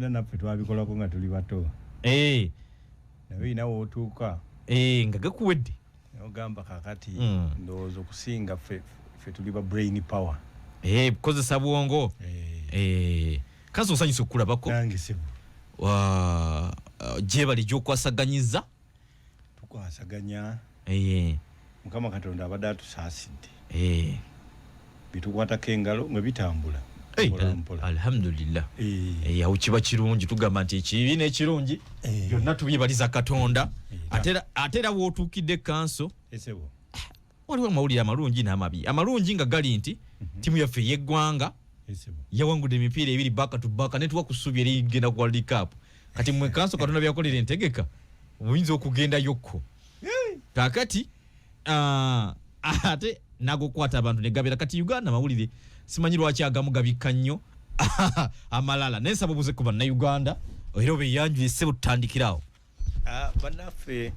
byonna naffe twabikolako nga tuli bato. Nawe inawo otuuka. Nga gakuwedde. Ogamba kakati ndowooza okusinga ffe tuli ba brain power. Bukozesa bwongo. Kazi osanyusa okulabako. Nange sibu. Jebali gy'okwasaganyiza. Tukwasaganya. Mukama Katonda abadde atusaasidde. Bitukwatako engalo nga bitambula. Alhamdulillah. Awo kiba kirungi tugamba nti ekibi n'ekirungi byonna tubyebaliza Katonda. Atera wootuukidde kanso. Waliwo amawulire amalungi n'amabi. Amalungi nga gali nti timu yaffe y'eggwanga yawangudde emipiira 2 back to back ne tuwa kusuubya erigenda ku World Cup. Kati mwe kanso Katonda byakolera entegeka muyinza okugenda yokko. Kakati ate nago kwata abantu ne gabira kati Uganda mawulire simanyi lwaki agamu gabika nnyo amalala nensaba buze kuba na Uganda era beyanjwe sse butandikirawo. Banaffe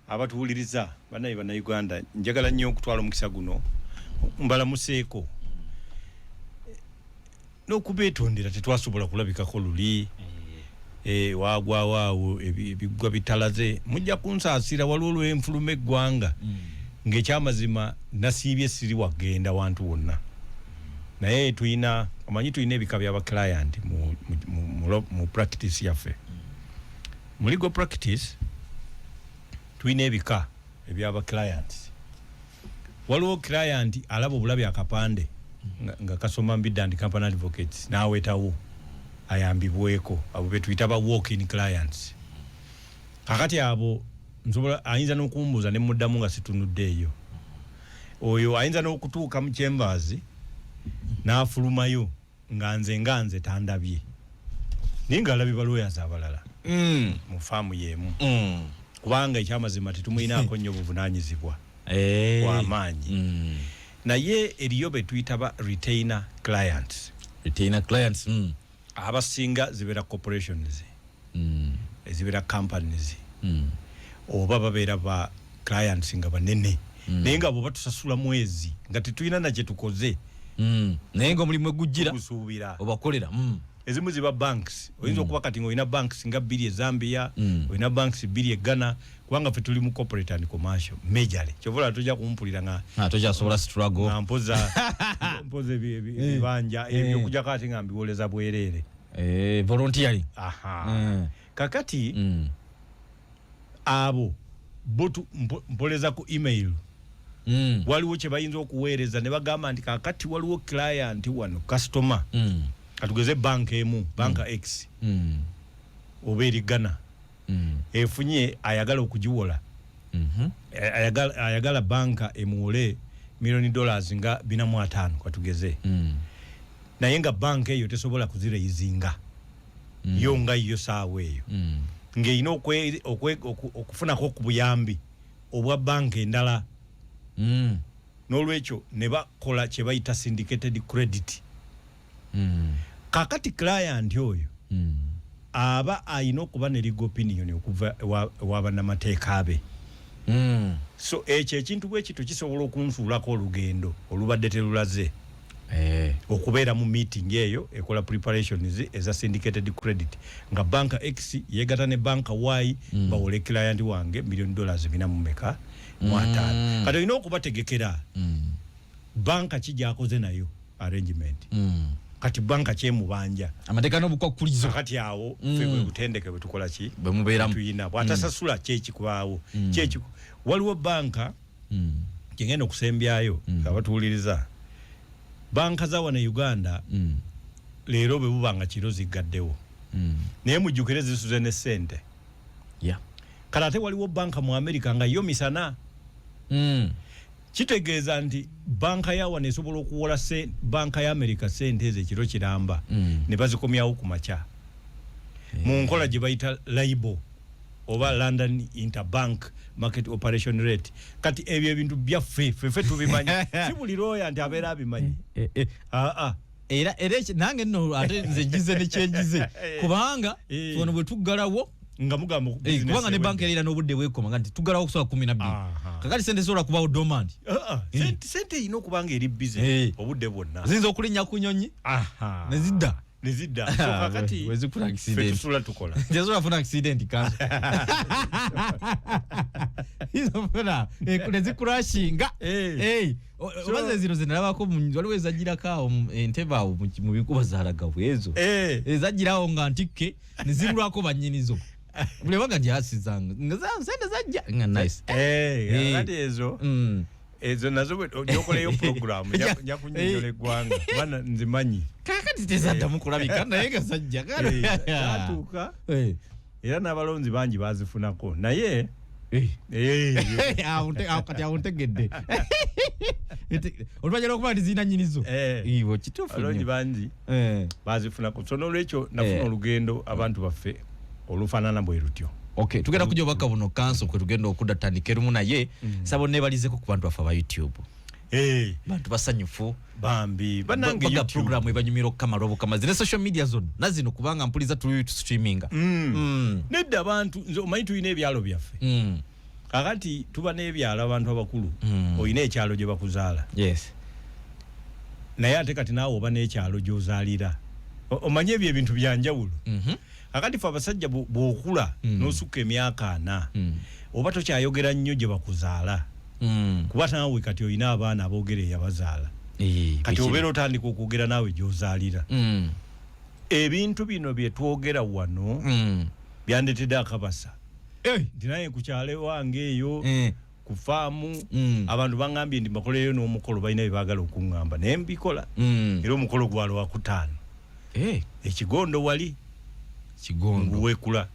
abatuwuliriza banayi bana Uganda njagala nnyo okutwala omukisa guno mbalamuseeko n'okubeetondera tetwasobola kulabikako luli wagwa waawo ebigwa bitalaze mujja kunsaasira waliwo lw'enfuluma eggwanga ng'ekyamazima nasiibye siri wagenda wantu wonna naye tuyina ebika by'aba client mu practice yaffe mu legal practice tuyina ebika eby'aba clients waliwo client alaba obulabi akapande nga kasoma Mbidde and Company Advocates n'awetawo ayambibweko abo betuyita ba walk-in clients. Kakati abo nsobola ayinza n'okumbuuza ne muddamu nga situnudde eyo. Oyo ayinza n'okutuuka mu chambers n'afulumayo nganze tandabye. Ninga alabi lawyers abalala. Mu faamu yemu. Kubanga ekyamazima tetumuyinaako nnyo buvunaanyizibwa. W'amaanyi. Naye eriyo betuyita ba retainer clients. Abasinga zibeera corporations zibeera companies oba babeera ba clients nga banene naye nga bwe batusasula mwezi nga tetulina na kye tukoze naye nga omulimu egujjira obakolera ezimu ziba banks oyinza okuba kati ng'olina banks nga 2 e Zambia olina banks 2 e Ghana kubanga ffe tuli mu corporate and commercial majorly kyovola tojja kumpulira nga tojasobola struggle nga mpoza ebibanja ebyokujja kati nga mbiwoleza bwereere volunteering kakati abo botu mpoleza ku email waliwo kye bayinza okuweereza ne bagamba nti kakati waliwo client wano customer katugeze banka emu banka X oba eri Ghana efunye ayagala okugiwola ayagala banka emuwole $1,000,000 nga 4.5 katugeze naye nga banka eyo tesobola kuzirayizinga yo nga iyo saawa eyo ng'erina okufunako ku buyambi obwa banka endala n'olwekyo ne bakola kye bayita syndicated credit kakati client oyo aba ayina okuba ne legal opinion okuva w'abannamateeka be so ekyo ekintu bwe kitu kisobola okunsuulako olugendo olubadde terulaze okubeera mu meeting eyo ekola preparations eza syndicated credit nga banka X yegatta ne banka Y bawole client wange $1,000,000 bina mu meka mwatano kati olina okubategekera banka kijjakoze nayo arrangement kati banka kyemubanja amateeka n'obukwakulizo kati awo ffe bwe butendeke bwe tukola ki bwe mubeeramu tuyina bwatasasula kyekikwawo kyekiku waliwo banka kyengenda okusembyayo abatuwuliriza banka za wano Uganda leero bwe bubanga kiro zigaddewo naye mujjukire zisuze ne ssente kale ate waliwo banka mu America nga yo misana kitegeeza nti banka ya wano esobola okuwola banka ya America ssente ezo ekiro kiramba ne bazikomyawo ku makya mu nkola gye bayita LIBOR oba London Interbank Market Operation Rate kati ebyo ebintu byaffe ffe tubimanyi si buli lawyer nti abeera abimanyi era nange nno ate nze njize ne kyenjize kubanga ono bwe tuggalawo nga mugamba kubanga ne banka era n'obudde bwekoma nga nti tuggalawo okusobola 12 kakati sente sobola kubaawo dormant sente ino okubanga eri busy obudde bwonna ziyinza okulinnya ku nyonyi ne zidda nizidda so kakati wezi kuna accident fetusula tukola jesu afuna accident kanso hizo funa kunezi crashinga obaze zino zinalabako waliwo ezagira kawo enteba mu bikuba zalaga bwezo ezagirawo nga ntike nizirulako banyinizo bulebaga njasizanga sende zajja nga nice kakati ezo nazo nyokoleyo program nyakunyonyola eggwanga bana nzimanyi kakati tezadda mukulabika naye nga sajja atuuka era n'abalonzi bangi bazifunako naye kati awuntegedde olubajala okuba tizina nyinizo ibo kituufu abalonzi bangi bazifunako so n'olwekyo nafuna olugendo abantu baffe olufaanana bwe lutyo. Okay, tugenda kujja obaka buno kanso kwe tugenda okudatandika erumu naye sabo nebalizeko ku bantu bafa ba YouTube. Bantu basanyufu bambi banange YouTube program ebanyumiro kamaro obukama zine social media zone nazino kubanga mpuliza tu streaminga. Nedda abantu omanyi tuyina ebyalo byaffe. Kakati tuba n'ebyalo abantu abakulu oyina ekyalo gye bakuzaala. Yes. Naye ate kati naawe oba n'ekyalo gy'ozaalira. Omanye ebyo ebintu byanjawulo. Akati fa basajja bw'okula n'osukka emyaka 4 oba tokyayogera nnyo gye bakuzaala kuba naawe kati oyina abaana aboogera eyabazaala kati obeera otandika okwogera naawe gy'ozaalira ebintu bino bye twogera wano byandetedde akabasa nti naye ku kyalo wange eyo ku faamu abantu baŋŋambye ndi bakoleyo n'omukolo balina bye baagala okuŋŋamba naye mbikola era omukolo gwali wa kutaano ekigondo wali kigondo wekula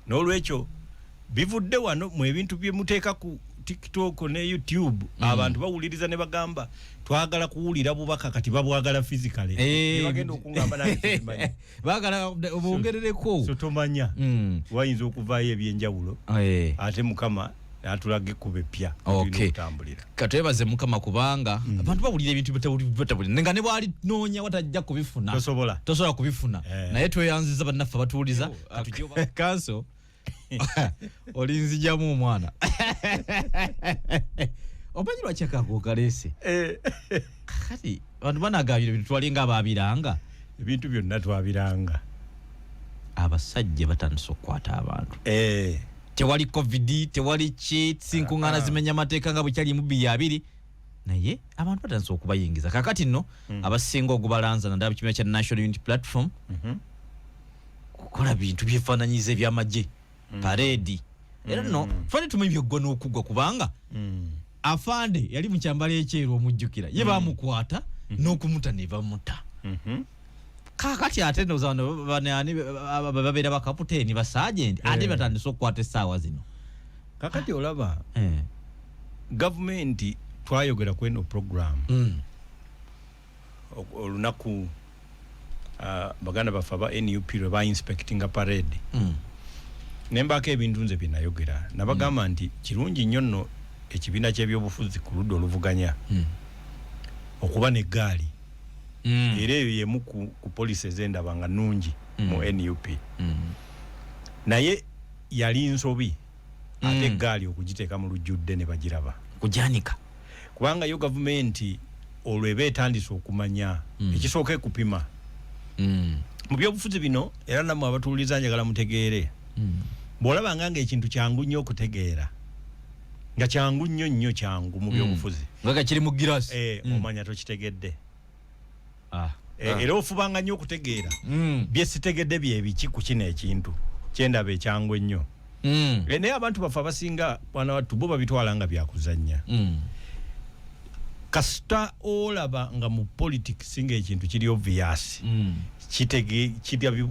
n'olwekyo bivudde wano mu ebintu bye muteeka ku TikTok ne YouTube abantu bawuliriza ne bagamba twagala kuwulira bubaka kati babwagala physically bagenda okungamba naye bagala obongerereko so tomanya wayinza okuvaayo ebyenjawulo ate mukama atulage kubepya tutambulira katwebaze mukama kubanga abantu bawulira ebintu bitabulira nga ne bwali noonya watajja kubifuna tosobola kubifuna naye tweyanziza bannaffe batuuliza katujoba kanso olinzijamu omwana omanyi lwaki akago kalese kati abantu banagabira ebintu twalinga ababiranga ebintu byonna twabiranga abasajja batandise okukwata abantu tewali covid tewali sinkuŋŋaana zimenya amateeka nga bukyali mu 2 naye abantu batandise okubayingiza kakati nno abasinga ogubalanza naddala kibiina kya National Unity Platform kukola bintu byefaananyiza ebyamagye paredi era nno fane tumanyi byoggwa n'okugwa kubanga afande yali mu kyambalo ekyeru omujjukira ye bamukwata n'okumuta ne bamuta kakati ate ndoza babeera bakaputeni basajenti ate batandise okukwata essaawa zino kakati olaba gavumenti twayogera ku eno program olunaku baganda baffe aba NUP lwe bainspectinga parade nembaako ebintu nze bye nayogera nabagamba nti kirungi nnyo nno ekibiina ky'ebyobufuzi ku ludda oluvuganya okuba n'eggaali era eyo yemu ku poliisi ez'endaba nga nnungi mu NUP naye yali nsobi ate eggaali okugiteeka mu lujjudde ne bagiraba kujanika kubanga yo gavumenti olwo eba etandise okumanya ekisooka ekupima mu byobufuzi bino era nammwe abatuuliza njagala mutegeere bw'olabanga ng'ekintu kyangu nnyo okutegeera nga kyangu nnyo kyangu mu byobufuzi nga kiri mu girasi omanya tokitegedde era ofubanga nnyo okutegeera bye sitegedde byebiki ku kino ekintu kyendaba ekyangu ennyo naye abantu baffe abasinga bwana wattu bo babitwala nga byakuzannya kasita olaba nga mu politics ng'ekintu kiri obvious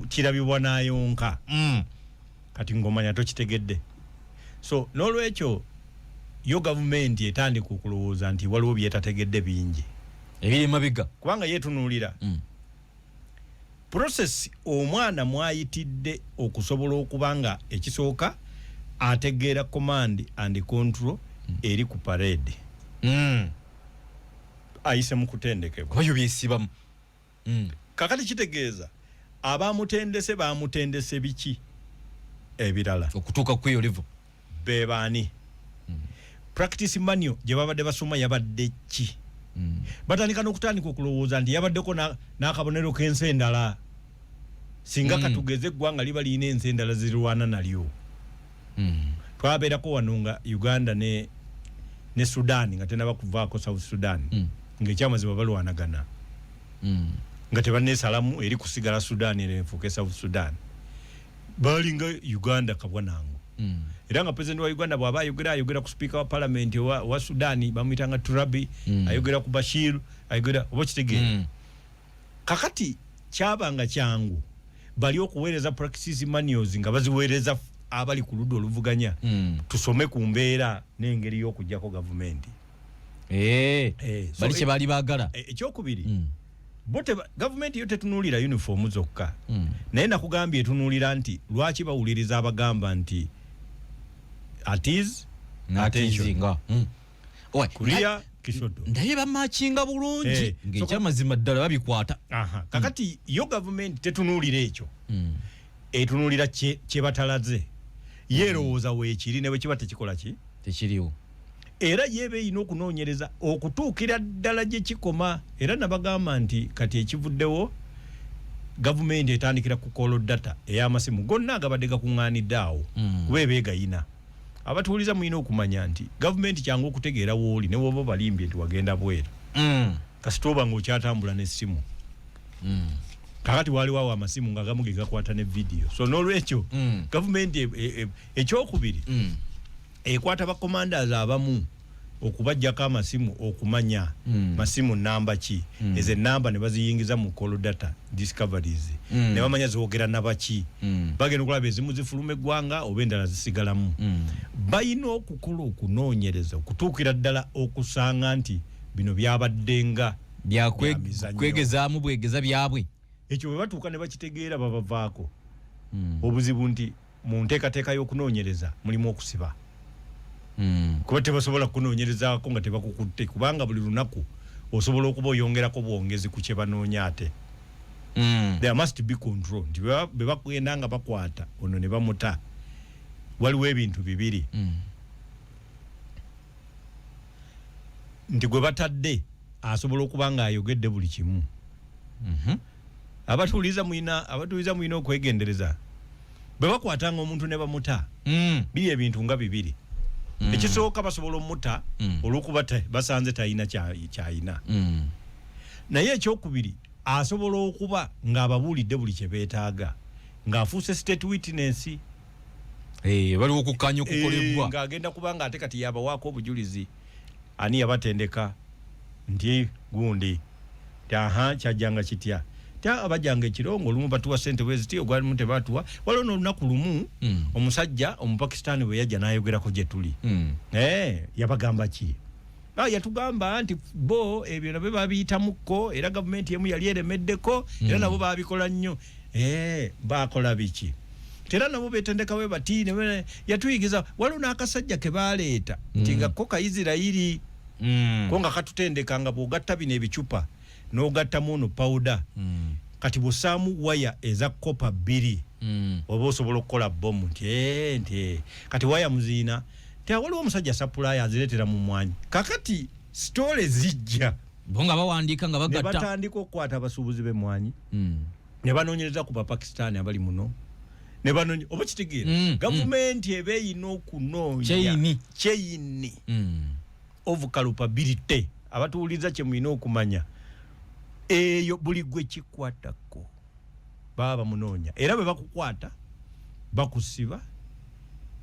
kirabibwa n'ayonka kati ng'omanya tokitegedde so n'olwekyo yo gavumenti etandika okulowooza nti waliwo byetategedde bingi ebiri mabiga kubanga yetunuulira process omwana mwayitidde okusobola okubanga ekisooka ategeera command and control eri ku parade ayise mu kutendekebwa bayo byesibamu kakati kitegeeza bamutendese biki ebirala okutuuka ku eyo level bebaani practice manual gye babadde basoma yabadde ki batandika n'okutandika okulowooza nti yabaddeko n'akabonero k'ensi endala singa katugeze eggwanga liba lirina ensi endala zirwana nalyo. Twabeerako wano nga Uganda ne Sudan nga tenaba kuvaako South Sudan ng'ekyamazima balwanagana nga tebanneesalamu eri kusigala Sudan nefuuke South Sudan balinga Uganda kabwanango. Era nga president wa Uganda bw'aba ayogera ku speaker wa parliament wa Sudan bamuyitanga Turabi ayogera ku Bashir ayogera oba kitegeera. Kakati kyabanga kyangu bali okuweereza practices manuals nga baziweereza abali ku ludda oluvuganya tusome ku mbeera n'engeri y'okujjako gavumenti. Bali kye bali baagala. Ekyokubiri bote gavumenti yo tetunuulira uniform zokka naye nakugambye etunuulira nti lwaki bawuliriza abagamba nti attention kulia kisodo ndaye bamachinga bulungi ng'ekyamazima ddala babikwata. Kakati yo gavumenti tetunuulira ekyo etunuulira kye batalaze yerowooza weekiri ne bwe kiba tekikola ki tekiriwo era yebe ino okunoonyereza okutuukira ddala gye kikoma. Era nabagamba nti kati ekivuddewo gavumenti etandikira ku call data ey'amasimu gonna agabadde gakuŋŋaanidde awo kuba ebeegayina. Abatuuliza mulina okumanya nti gavumenti kyangu okutegeera wooli ne woba balimbye nti wagenda bweru kasita oba ng'okyatambula n'essimu. Kakati waliwo awo amasimu nga gamu ge gakwata ne vidiyo. So n'olwekyo gavumenti ekyokubiri ekwata ba commanders abamu okubajjako amasimu okumanya masimu namba ki ezo namba ne baziyingiza mu call data discoveries ne bamanya zoogera nabaki bagenda okulaba ezimu zifuluma eggwanga oba endala zisigalamu. Bayina okukola okunoonyereza okutuukira ddala okusanga nti bino byabaddenga byakwegezaamu bwegeza byabwe. Ekyo bwe batuuka ne bakitegeera babavaako obuzibu nti mu nteekateeka y'okunoonyereza mulimu okusiba. Kuba tebasobola kunoonyerezaako nga tebakukutte kubanga buli lunaku osobola okuba oyongerako bwongezi ku kye banoonya ate. There must be control. Nti bwe bakugenda nga bakwata ono ne bamuta waliwo ebintu bibiri nti gwe batadde asobola okuba nga ayogedde buli kimu. Abatuuliza mulina okwegendereza bwe bakwatanga omuntu ne bamuta biri ebintu nga bibiri. Ekisooka basobola omuta olw'okuba basanze talina kyayina. Naye ekyokubiri asobola okuba ng'ababuulidde buli kye beetaaga ng'afuuse state witness. Baliwo okukkanya okukolebwa ng'agenda kuba ng'ate kati yabawaako obujulizi ani yabatendeka nti gundi kyajjanga kitya abajjanga ekirongo olumu batuwa ssente bweziti ogwalimu tebatuwa. Waliwo n'olunaku lumu omusajja Omupakisitaani bwe yajja n'ayogerako gye tuli yabagamba ki? Yatugamba nti bo ebyo nabyo babiyitamuko era gavumenti emu yali eremeddeko era nabo babikola nnyo. Bakola biki? Tera nabo betendeka we bati yatuyigiza waliwo n'akasajja ke baaleeta nti nga ko Kaisirayiri ko nga katutendeka nga bw'ogatta bino ebicupa n'ogattamu ono powder kati busaamu waya eza kopa 2 oba osobola okukola bomu nti kati waya muziina waliwo omusajja supply azireetera mu mwanyi. Kakati story zijja bo nga bawandiika nga bagatta ne batandika okukwata abasuubuzi b'emmwanyi ne banoonyereza ku Bapakisitaani abali muno ne banoonya oba kitegeera gavumenti eba eyina okunoonya kyeyini of culpability. Abatuuliza kye mulina okumanya eyo buli gwe kikwatako baba munoonya era bwe bakukwata bakusiba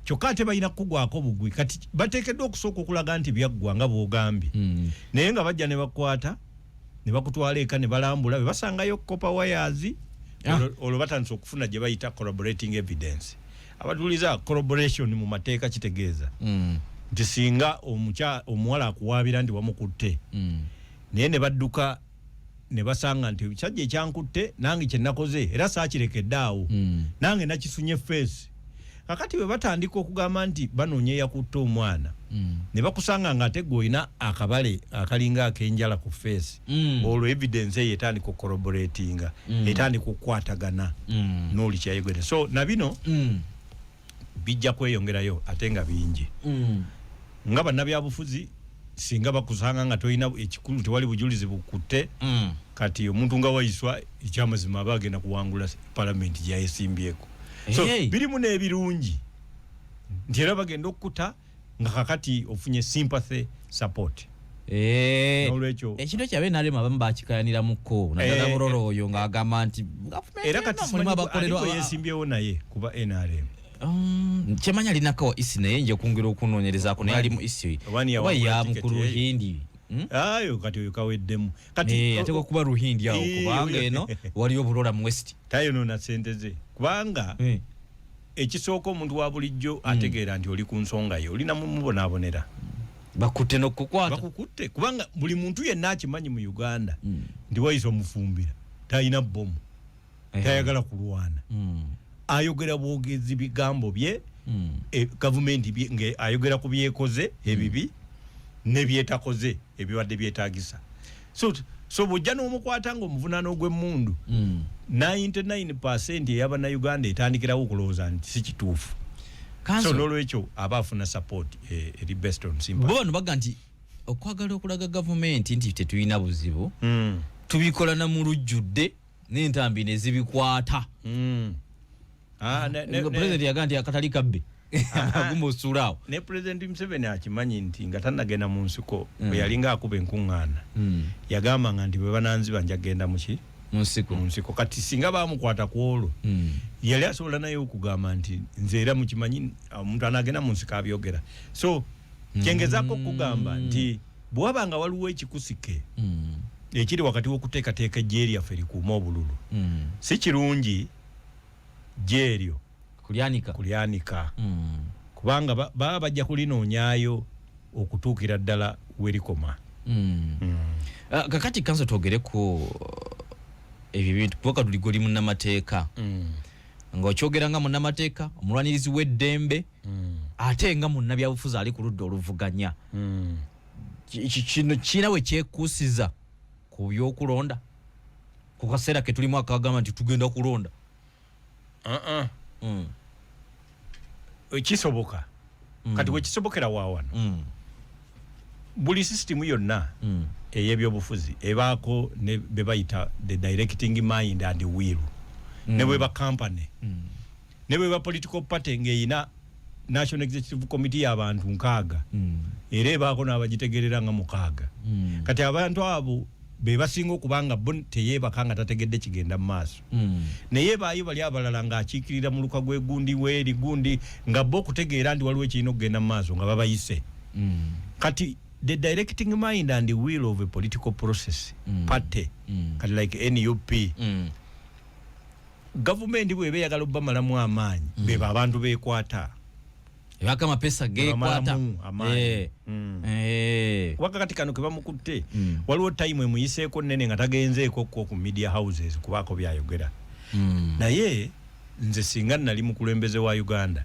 kyokka ate balina kugwako bugwi kati bateekeddwa okusooka okulaga nti byaggwa nga bw'ogambye naye nga bajja ne bakwata ne bakutwala eka ne balambula be basangayo kopa wires olwo batandise okufuna gye bayita corroborating evidence. Abatuuliza corroboration mu mateeka kitegeeza nti singa omuwala akuwaabira nti wamukutte naye ne badduka ne basanga nti ekisajja ekyankutte nange kye nakoze era saakirekedde awo nange nakisunye face. Kakati bwe batandika okugamba nti banoonya yakutte omwana ne bakusanga nga ate gw'olina akabale akalinga ak'enjala ku face olwo evidence eyo etandika okucorroboratinga etandika okukwatagana n'oli kyayogedde. So na bino bijja kweyongerayo ate nga bingi nga bannabyabufuzi singa bakusanga nga toyina ekikulu tewali bujulizi bukutte kati omuntu nga wayiswa ekyamazima abagenda kuwangula parliament ya esimbyeko so birimu n'ebirungi nti era bagenda okukuta nga kakati ofunye sympathy support ekintu kyabe nalema abamu bakikayanira muko naddala Bororo oyo ng'agamba nti era kati simanyi yesimbyewo naye kuba NRM kyemanya alinako isi naye nje kungira okunoonyerezaako naye ali mu isi oba ya mukulu Ruhindi ayo kati oyo kaweddemu kati ateekwa kuba Ruhindi awo kubanga eno waliyo Bulola mu West tayonoona ssente ze kubanga ekisooka omuntu wa bulijjo ategeera nti oli ku nsonga ye olina mubonaabonera bakutte n'okukwata bakukutte kubanga buli muntu yenna akimanyi mu Uganda nti wayisa omufumbira talina bbomu tayagala kulwana ayogera bwogezi bigambo bye gavumenti bye ayogera ku byekoze ebibi ne byetakoze ebibadde byetagisa so bojja n'omukwata ng'omuvunaano gw'emmundu 99% ey'abana Uganda etandikirawo okulowooza nti si kituufu so n'olwekyo aba afuna support eri based on sympathy bano baga nti okwagala okulaga gavumenti nti tetulina buzibu tubikola na mu lujjudde n'entambi ne zibikwata president yaga nti akatali kabbe agumusulaawo ne president Museveni akimanyi nti nga tannagenda mu nsiko bwe yalinga akuba enkuŋŋaana yagambanga nti bwe bananziba nja genda muki mu nsiko kati singa bamukwata ku olwo yali asobola naye okugamba nti nze era mukimanyi omuntu anagenda mu nsiko abyogera so kyengezaako okugamba nti bwe wabanga waliwo ekikusike ekiri wakati w'okuteekateeka ejje lyaffe likuuma obululu si kirungi jje eryo kulyanika kubanga baba bajja kulinoonyaayo okutuukira ddala werikoma kakati kanso twogereko ebyo bintu kuba tuligoli munnamateeka ng'okyogera nga munnamateeka omulwanirizi w'eddembe ate nga munnabyabufuzi ali ku ludda oluvuganya kino kirina we kyekuusiza ku byokulonda ku kaseera ke tulimu akagamba nti tugenda kulonda kisoboka kati wekisobokera waawano buli system yonna ey'ebyobufuzi ebaako ne be bayita the directing mind and will ne bwe ba company ne bwe ba political party ng'eyina national executive committee y'abantu 6 era ebaako n'abagitegerera nga 6 kati abantu abo be basinga okubanga bo teyeebaka nga tategedde kigenda mu maaso naye baayo bali abalala ng'akiikirira mu luka gw'egundi weeri gundi nga bo okutegeera nti waliwo ekirina okugenda mu maaso nga babayise kati the directing mind and the will of a political process party kati like NUP government bwe beeyagala obamalamu amaanyi beba abantu beekwata ebaka amapesa geekwata wakati kano ke bamukutte waliwo time emuyiseeko nnene nga tagenzeeko ku media houses kubaako byayogera naye nze singa nali mukulembeze wa Uganda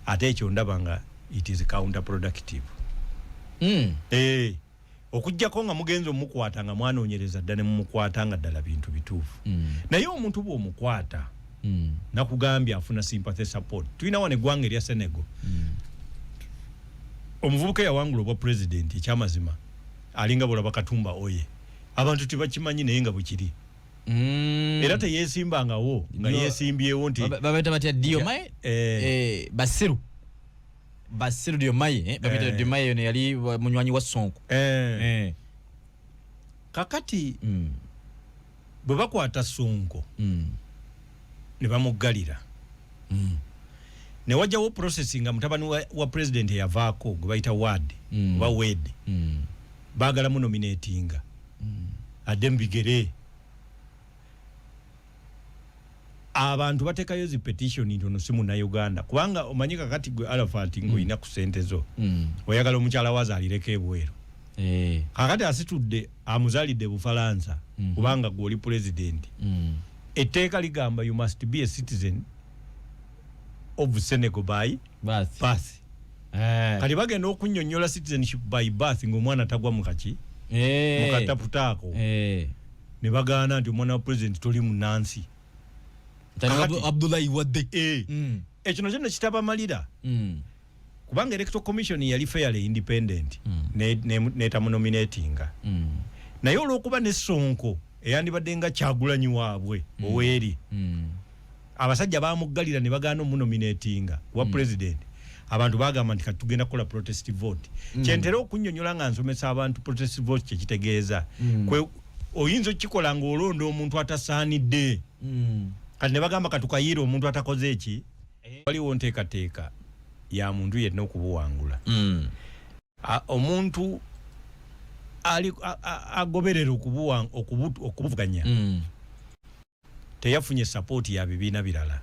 ate ekyo ndaba nga it is counterproductive okujjako nga mugenzi omukwata nga mwanoonyereza ddala ne mumukwata nga ddala bintu bituufu naye omuntu bw'omukwata nakugambye afuna sympathy support tulina wano eggwanga erya Senegal omuvubuka yawangula obwa president ekyamazima alinga bulaba Katumba oye abantu tebakimanyi naye nga bwekiri era teyeesimbangawo nga yeesimbyewo nti babeta batya Diomaye Basiru Diomaye babeta Diomaye ne yali munywanyi wa Sonko kakati bwe bakwata Sonko ne bamuggalira ne wajjawo processing nga mutabani wa president yavaako gwe bayita ward oba wed baagala mu nominatinga adde mbigere abantu bateekayo zi petition ntono si Munnayuganda kubanga omanyi kakati gwe Arafat ng'olina ku ssente zo oyagala omukyala wazaalireko ebweru kakati asitudde amuzaalidde Bufalansa kubanga gwe oli president etteeka ligamba you must be a citizen of Senegal by birth kati bagenda okunnyonnyola citizenship by birth ng'omwana tagwa mu kaki mu kataputaako ne bagaana nti omwana wa president toli munansi Abdullahi Wadde ekino kyonna kitabamalira kubanga electoral commission yali fairly independent netamu nominatinga naye olw'okuba ne Sonko eyandibadde nga Kyagulanyi waabwe oweri abasajja bamuggalira ne bagaana omunominatinga wa president abantu bagamba nti kati tugenda kukola protest vote kyentera okunnyonnyola nga nsomesa abantu protest vote kyekitegeeza oyinza okikola ng'olonda omuntu atasaanidde kati ne bagamba katukayiira omuntu atakoze eki waliwo nteekateeka ya muntu yenna okubuwangula omuntu agoberera okubuvuganya teyafunye support ya bibiina birala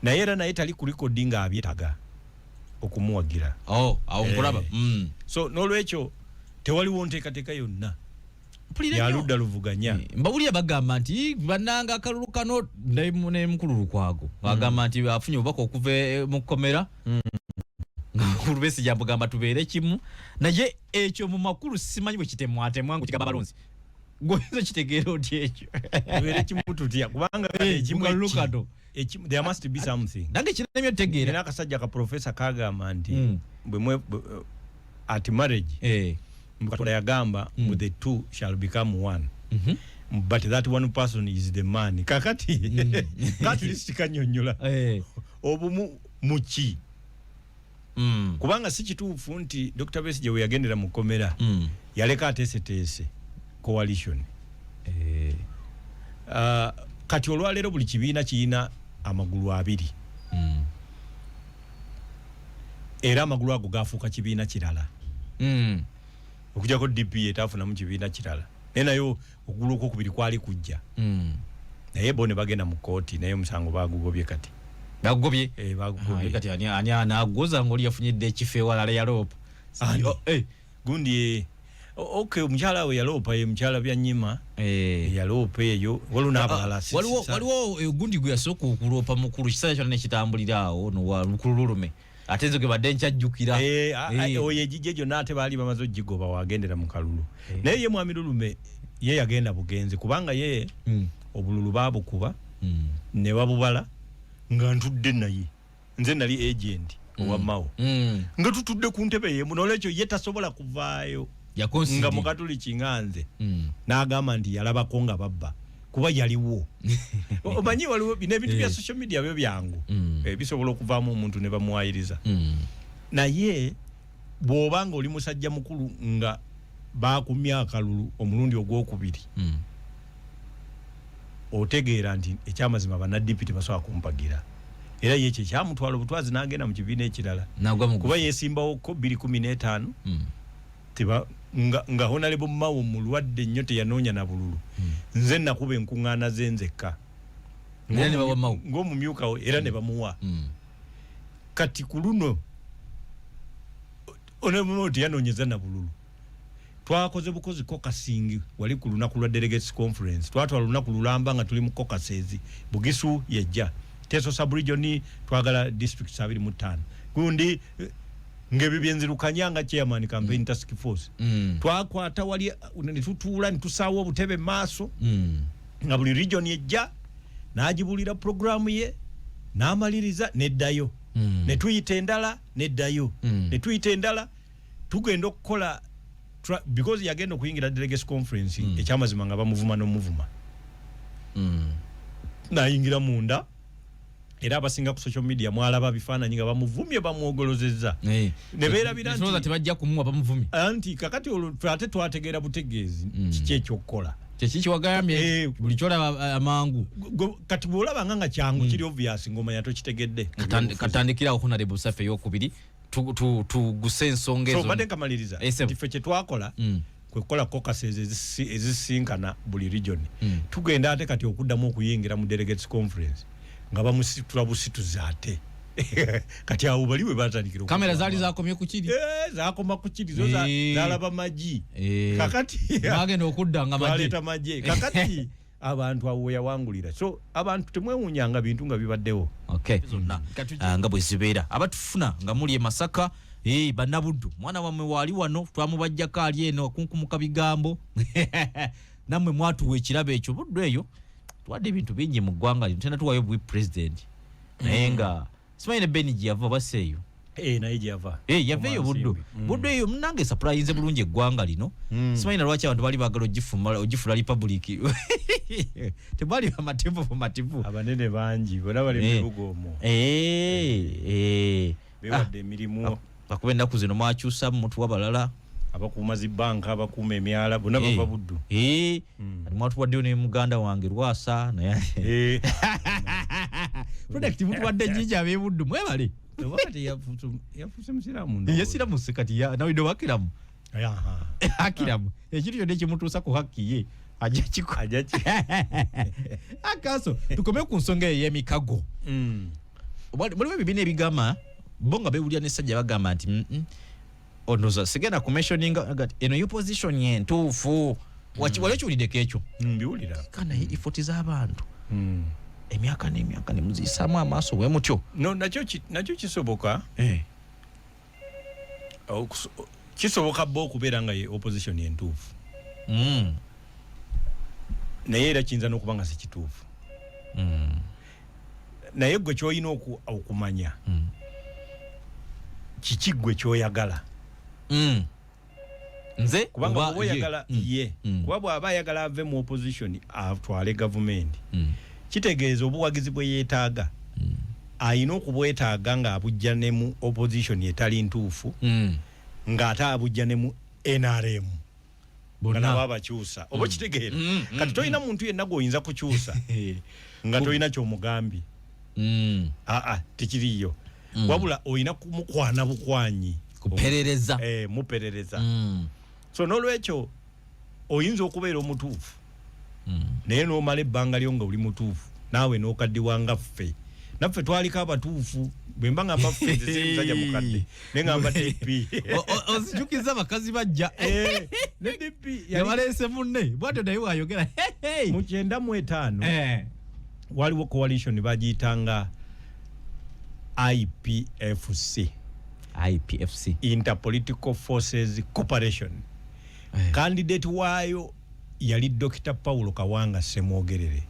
naye era naye tali ku record nga abyetaga okumuwagira awo nkulaba so n'olwekyo tewaliwo nteekateeka yonna yaludda luvuganya mbawulira bagamba nti bannanga akalulu kano ne mukululu kwago bagamba nti afunye obubaka okuva mu kkomera ngakulu besi jambo gamba tubeere kimu naye ekyo mu makulu simanyi bwe kitemwatemwa ngo kigamba balonzi gozo kitegeero oti ekyo tubeere kimu tutya kubanga ekimu kano there must be something nange kinemye tegeera nakasajja ka professor kagamba nti bwe at marriage Katonda yagamba the two shall become one but that one person is the man kakati kati listikanyonyola obumu muki kubanga si kituufu nti Dr. Besigye we yagendera mu komera yaleka ateeseteese coalition kati olwaleero buli kibiina kiyina amagulu abiri era amagulu ago gafuuka kibiina kirala okujjako DP etafuna mu kibiina kirala nayo okugulu okubiri kwali kujja naye bo ne bagenda mu kooti naye omusango bagugobye kati bagugobye bagugobye kati ani anagoza ngoli yafunyidde ekifo walala ya rope gundi okay omukyala we yalopa ye mukyala byanyima yalopa eyo waluna abalala waliwo gundi gwe yasooka okulopa mukulu kisaya kyonna nekitambulira awo no mukululume atenzo ke badde nkyajjukira oye jijjo nate bali bamazo jigoba wagendera mu kalulu naye ye mwami lulume ye yagenda bugenze kubanga ye obululu babukuba ne babubala nga ntudde naye nze nali agent owa mawo nga tutudde ku ntebe ye munolekyo ye tasobola kuvaayo nga mukatuli kinganze n'agamba nti yalabako nga babba kuba yaliwo omanyi waliwo bino ebintu bya social media byo byangu bisobola okuvaamu omuntu ne bamuwayiriza naye bw'obanga oli musajja mukulu nga bakumya akalulu omulundi ogwokubiri otegeera nti ekyamazima bannaddipi tebasobola kumpagira era ye kye kyamutwala obutwazi n'agenda mu kibiina ekirala kuba yeesimbawo 2015 nga Honorable Mawo mulwadde nnyo teyanoonya na bululu nze nakuba enkuŋŋaana ze nzekka ng'omumyuka we era ne bamuwa kati ku luno Honorable teyanoonyeza na bululu twakoze bukozi kokasingi wali ku lunaku lwa delegates conference twatwala lunaku lulamba nga tuli mu kokasezi Bugisu yejja Teso sub-region twagala districts 25 gundi ngebibyenziruka nga chairman campaign task force twakwata wali nitutuula nitusawo obutebe maaso nga buli region yejja najibulira programu ye namaliriza neddayo netuyita endala neddayo netuyita endala tugenda okukola because yagenda okuyingira delegates conference ekyamazima nga bamuvuma n'omuvuma nayingira munda era abasinga ku social media mwalaba bifaananyi nga bamuvumye bamwogolozezza ne beerabira nti tebajja kumuwa bamuvumye anti kakati ate twategeera butegeezi kiki ekyokukola kikiwagambye buli kyolaba amangu kati bw'olaba nga kyangu kiri obvious ng'omanya tokitegedde katandikirawo Honorable Safe eyokubiri tuguse ensonga ezo badde nkamaliriza nti ffe kye twakola kwe kukola caucuses ezisinkana buli region tugenda ate kati okuddamu okuyingira mu delegates conference nga bamusitula busituzi ate kati awo bali we batandikira kamera zali zakomye ku kiri zakoma ku kiri zo zalaba maji kakati bagenda okuddanga maji baleta maji kakati abantu awo yawangulira so abantu temwewunyanga bintu nga bibaddewo zonna nga bwe zibeera abatufuna nga muli e Masaka bannabuddu mwana wamwe wali wano twamubajjako ali eno akunkumuka bigambo nammwe mwatuwa ekirabo ekyo buddu eyo tuwadde ebintu bingi mu ggwanga lino tena tuwayo bwi president naye nga simanyi ne Benigi yava baseeyo naye java yaveeyo buddo eyo munange surprise bulungi eggwanga lino simanyi lwaki abantu bali baagala ogifula republic tebali bamativu abanene bangi bona bali mu bibuga omwo bewadde emirimu bakuba ennaku zino mwakyusa mutu wabalala abakuuma zibbanka abakuuma emyala bonna bava buddu mwatuwaddeyo ne muganda wange Rwasa naye product mutuwadde nyingi ab'ebuddu mwebale wakati yafuse musiramu yasiramu kati nawe ndo wakiramu akiramu ekintu kyonna ekimutuusa ku hakki ye ajja akaso tukome ku nsonga ey'emikago mulimu ebibiina ebigamba bo nga bewulira n'essajja bagamba nti onoza sigenda ku mentioning eno opposition yentuufu wali okiwuliddeko ekyo mbiwulira kana ifoti z'abantu emyaka n'emyaka nemuziyisaamu amaaso bwe mutyo no nakyo kisoboka kisoboka bo okubeera nga ye opposition yentuufu naye era kiyinza n'okuba nga si kituufu naye gwe ky'olina okumanya kiki gwe ky'oyagala nze kubanga oba oyagala ye kuba bw'aba ayagala ave mu opposition atwale gavumenti kitegeeza obuwagizi bwe yeetaaga ayina okubwetaaga ng'abujja ne mu opposition etali ntuufu ng'ate abujja ne mu NRM nga nabo abakyusa oba kitegeera kati tolina muntu yenna gw'oyinza kukyusa nga tolina ky'omugambye tekiriyo wabula oyina kumukwana bukwanyi kuperereza muperereza so n'olwekyo oyinza okubeera omutuufu naye n'omala ebbanga lyo nga oli mutuufu naawe n'okaddiwa nga ffe naffe twaliko abatuufu bwe mba nga mbaffe zimusajja mukadde naye nga mba DP ozijukiza bakazi bajja ne DP yabaleese munne bwatyo naye wayogera mu 95 waliwo coalition bagiyitanga IPFC Interpolitical Forces Corporation candidate waayo yali Dr. Paulo Kawanga Semwogerere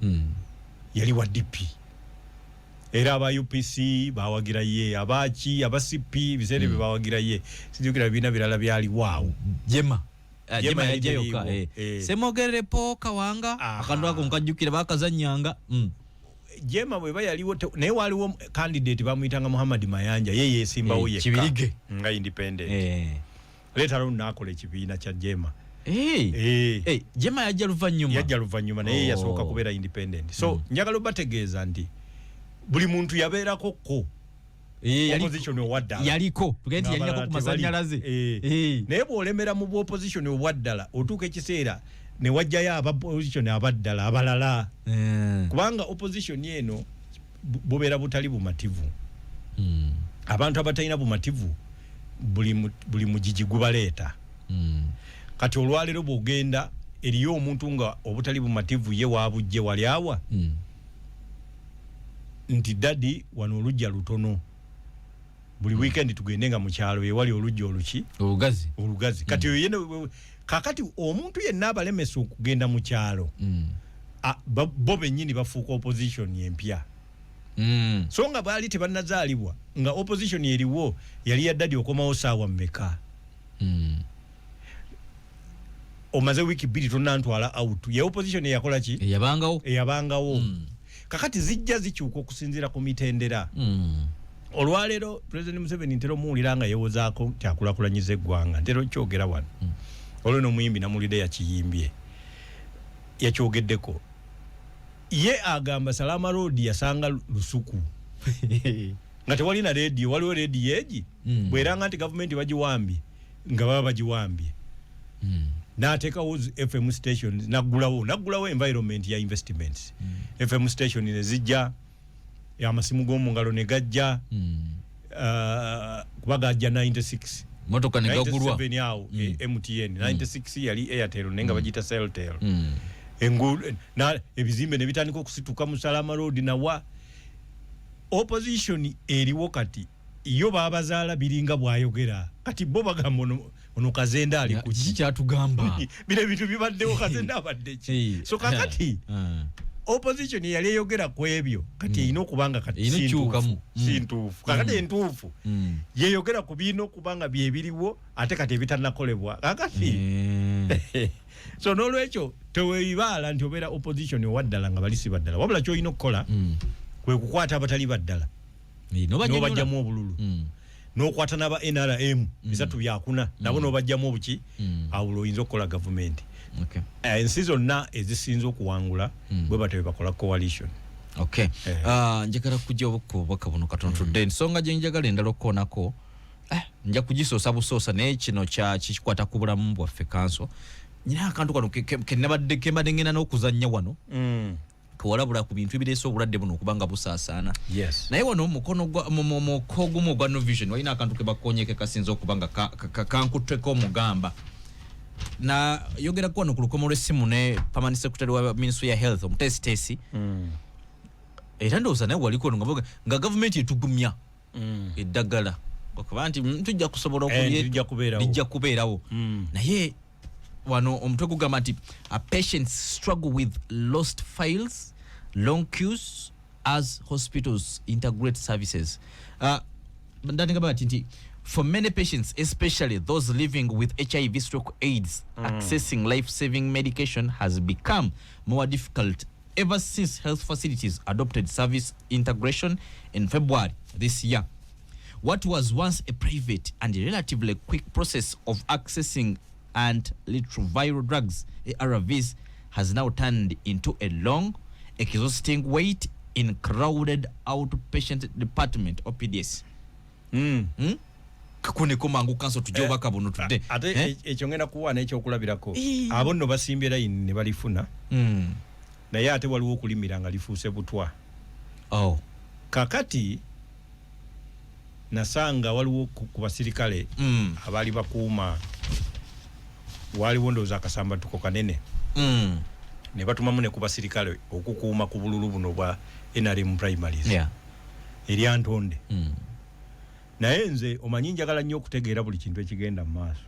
yali wa DP era aba UPC bawagira ye abaki aba CP biseere bawagira ye sijukira bina birala byali waawo jema yajeyoka Semwogerere po Kawanga akandu ako nkajukira bakazanyanga jema bwe bayaliwo naye waliwo candidate bamuyitanga Muhammad Mayanja ye yesimbawo yekka kibirige nga independent leta ro nakola ekibiina kya jema jema yajja luvanyuma naye yasooka kubeera independent so njagala bategeeza nti buli muntu yabeerako ko opposition owaddala yaliko tugende yaliko ku masanyalaze naye bw'olemera mu opposition owaddala otuuka ekiseera ne wajjayo aba opposition abaddala abalala kubanga opposition eno bubeera butali bumativu abantu abatalina bumativu buli mujiji gubaleeta kati olwaleero bw'ogenda eriyo omuntu nga obutali bumativu ye waabujje wali awa nti dadi wano olujja lutono buli weekend tugende nga mu kyalo ewali olujja olugazi kati yene kakati omuntu yenna abalemesa okugenda mu kyalo bo bennyini bafuuka opposition empya so nga baali tebannazaalibwa nga opposition eriwo yali ya dadi okomawo saawa mmeka omaze wiki bbiri tonnantwala out ye opposition eyakola ki eyabangawo kakati zijja zikyuka okusinziira ku mitendera olwaleero President Museveni ntero muwulira nga yewozaako tyakulakulanyiza eggwanga ntero kyogera wano olwo n'omuyimbi namulide yakiyimbye yakyogeddeko ye agamba Salama Road yasanga lusuku nga tewali na radio waliwo radio egi bweranga nti gavumenti bagiwambye nga baba bagiwambye n'ateekawo FM station naggulawo environment ya investments FM station ne zijja amasimu g'omu ngalo ne gajja kuba gajja 96 motoka ne gagulwa 97 awo MTN 96 yali Airtel nenga bagita Celtel na ebizimbe ne bitandika okusituka mu Salama Road nawa opposition eriwo kati iyo babazaala biringa bwayogera kati bo bagamba ono Kazenda ali ku kiki kyatugamba bile bitu bibaddewo Kazenda abadde ki so kakati opposition yali eyogera ku ebyo kati erina okubanga kati sintuufu kakati entuufu yeyogera ku birina okubanga byebiriwo ate kati ebitanakolebwa kakati so n'olwekyo teweebaala nti obeera opposition owaddala nga balisi baddala wabula ky'olina okukola kwe kukwata abatali baddala n'obajjamu obululu n'okwata n'aba NRM bisatu byakuna nabo n'obajjamu obuki awo oyinza okukola gavumenti. Ensi zonna ezisinza okuwangula bwe batebe bakola coalition. Njagala kujja obukubaka buno katonotudde ensonga gye njagala endala okukoonako nja kugisoosa busoosa naye kino kikwata ku bulamu bwaffe kanso nyina akantu kano kembadde ngenda n'okuzannya wano kewalabula ku bintu ebireese obulwadde buno okubanga busaasaana naye wano muko gumu ogwa No Vision walina akantu ke bakoonyeke kasinza okubanga kankutteko omugamba na yogera kwa no kulukomo lw'essimu ne permanent secretary wa Ministry ya Health omutesitesi era ndowooza naye waliko nga gavumenti etugumya eddagala okuba nti tujja kusobola lijja kubeerawo naye wano omutwe gugamba nti patients struggle with lost files, long queues as hospitals integrate services. Ndandingamba nti for many patients, especially those living with HIV/AIDS, accessing life-saving medication has become more difficult ever since health facilities adopted service integration in February this year. What was once a private and relatively quick process of accessing antiretroviral drugs, ARVs, has now turned into a long, exhausting wait in crowded outpatient department, OPDS. Kakune komangu kanso tujoba kabuno tudde ate ekyo ngenda kuwa n'ekyo okulabirako abo nno basimbye line ne balifuna naye ate waliwo okulimira nga lifuuse butwa kakati nasanga waliwo ku basirikale abali bakuuma waliwo ndowooza akasambatuko kanene ne batumamu ne ku basirikale okukuuma ku bululu buno bwa NRM primaries eri Antonde naye nze omanyi njagala nnyo okutegeera buli kintu ekigenda mu maaso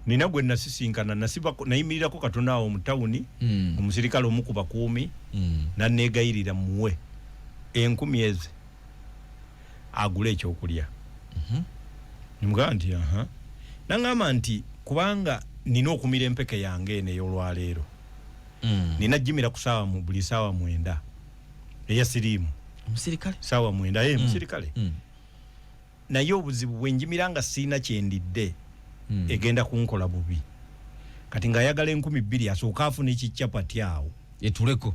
nina gwe nasisinkana nayimirirako katono awo mu tawuni omusirikale omu ku bakuumi nanneegayirira muwe 10,000 agule ekyokulya nimugamba nti nangamba nti kubanga nina okumira empeke yange eno ey'olwaleero nina jimira ku saawa mu buli saawa 9 eya siriimu omusirikale saawa 9 musirikale naye obuzibu bwenjimira nga siina kyendidde egenda kunkola bubi kati ng'ayagala 2,000 asooka afuna ekicyapati awo etuleko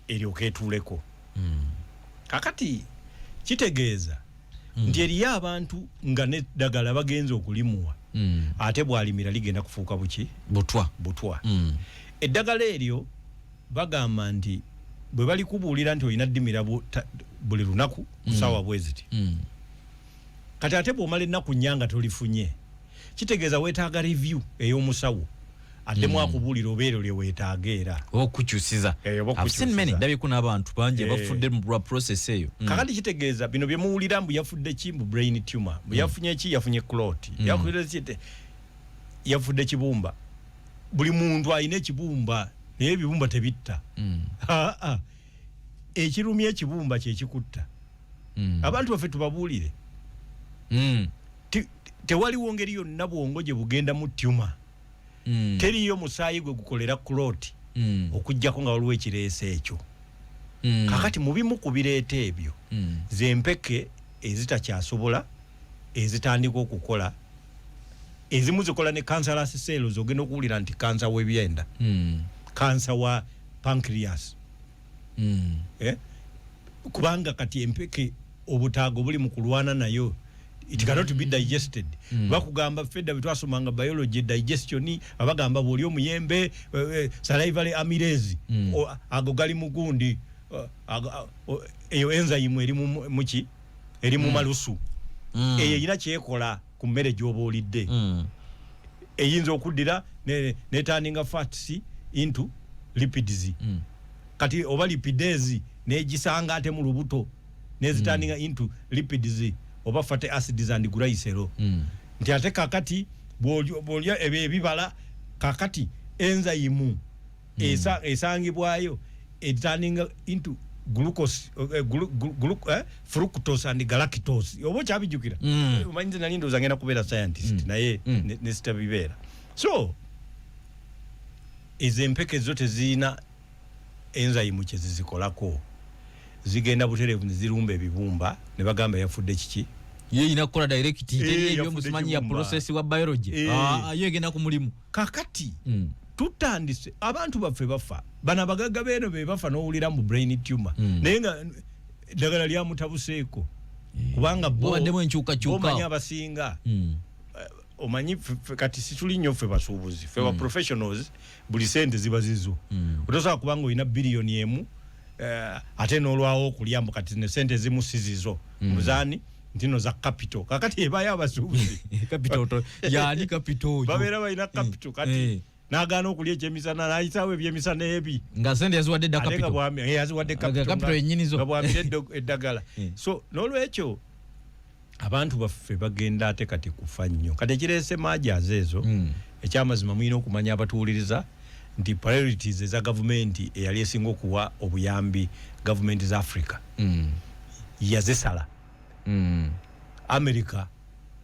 eryoka etuuleko kakati kitegeeza nti eriyo abantu nga neddagala bagenza okulimuwa ate bwalimira ligenda kufuuka buki butwa eddagala eryo bagamba nti bwe bali kubuulira nti olina ddimira buli lunaku kusaawa bwe ziti kati ate bw'omala ennaku nnyanga tolifunye kitegeeza weetaaga review ey'omusawo addemu akubuulira obeero lye weetaaga era okukyusiza ndabyeku n'abantu bangi bafudde mu process eyo kakati kitegeeza bino bye muwulira mbu yafudde ki mu brain tumor bwe yafunye ki yafunye clot yafudde kibumba buli muntu alina ekibumba naye ebibumba tebitta ekirumya ekibumba kyekikutta abantu baffe tubabuulire tewaliwo ngeri yonna bwongo gye bugenda mu tumor teriyo musaayi gwe gukolera clot okujjako nga waliwo ekireese ekyo kakati mu bimu ku bireeta ebyo zempeke ezitakyasobola ezitandika okukola ezimu zikola ne cancerous cells ogenda okuwulira nti kansa w'ebyenda kansa wa pancreas kubanga kati empeke obutaago buli mu kulwana nayo it cannot be digested bakugamba fedda bitwasomanga biology digestion abagamba bwoli omuyembe salivary amylase ago gali mugundi eyo enzyme eri muki eri mu malusu eyo ina kyekola ku mmere gy'obuulidde eyinza okuddira ne turning fats into lipids kati oba lipidase negisanga ate mu lubuto neziturning into lipids oba fatty acids and glycerol nti ate kakati bwolya ebibala kakati enzyme esangibwayo turning into glucose fructose and galactose obo kyabijukira umanyize nali ndoza ngenda kubeera scientist naye ne sitabibera so ezempeke zote zina enzyme kyezizikolako zigenda buterevu zirumba ebibumba ne bagamba yafudde kiki ye ina kola direct ebyo musimanyi ya process wa biology yo egenda ku mulimu kakati tutandise abantu baffe bafa bana bagaga beno be bafa n'owulira mu brain tumor naye nga ddagala lya mutabuseeko kubanga bobaddemu enkyukakyuka omanyi abasinga omanyi kati situli nnyo ffe basuubuzi ffe ba professionals buli sente ziba zizo otosobola kubanga olina biliyoni emu ate n'olwawo okulyambu kati ne sente zimu sizizo muzaani ntino za capital kakati ebayo abasuubuzi capital yani capital babeera balina capital kati nagana okulya ekyemisana nayisawo ebyemisana ebi nga sente yaziwadde dda capital yaziwadde capital ennyinizo nga bwamire eddagala so n'olwekyo abantu baffe bagenda ate kati kufa nnyo kati ekireese maajazi ezo ekyamazima mulina okumanya abatuwuliriza nti priorities eza gavumenti eyali esinga okuwa obuyambi gavumenti za Africa yazisala America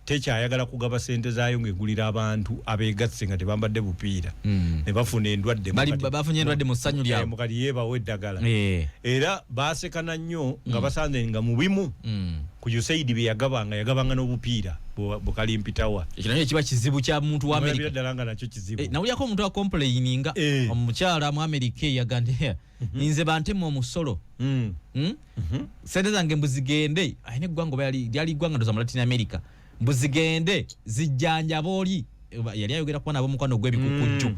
tekyayagala kugaba sente zaayo ng'egulira abantu abeegasse nga tebambadde bupiira ne bafuna endwadde bafunye endwadde mu ssanyu lyabwe kati yeebawa eddagala era baasekana nnyo nga basanze nga mu bimu ku USAID bye yagabanga n'obupiira bukalimpitawa ekyo nakyo kiba kizibu kya muntu wa America ddala nga nakyo kizibu nawulyako omuntu wa complaininga omukyala mu America yagande nze bantemu omusolo sente zange mbuzigende ayina eggwanga oba lyali ggwanga ndoza mu Latin America mbuzigende zijjanjaba oli yali ayogera kuba nabo mukwano gw'ebikukujju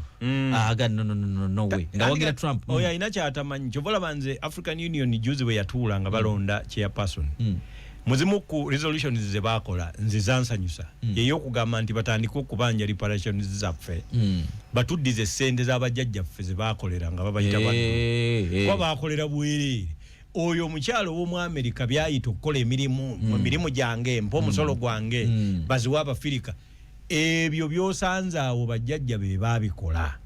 aga no way nga wagira Trump oyo ayina kyatamanyi kyovola banze African Union juzi bwe yatuula nga balonda chairperson muzimu ku resolutions ze bakola nze zansanyusa yeyo okugamba nti batandika okubanja reparations zaffe batuddize sente z'abajjajjaffe ze bakolera nga babayita bantu kwa bakolera bwerere oyo omukyalo w'omu America byayita okukola emirimu gyange mpa omusolo gwange baziwa Abafirika ebyo byosanze awo bajjajja be baabikola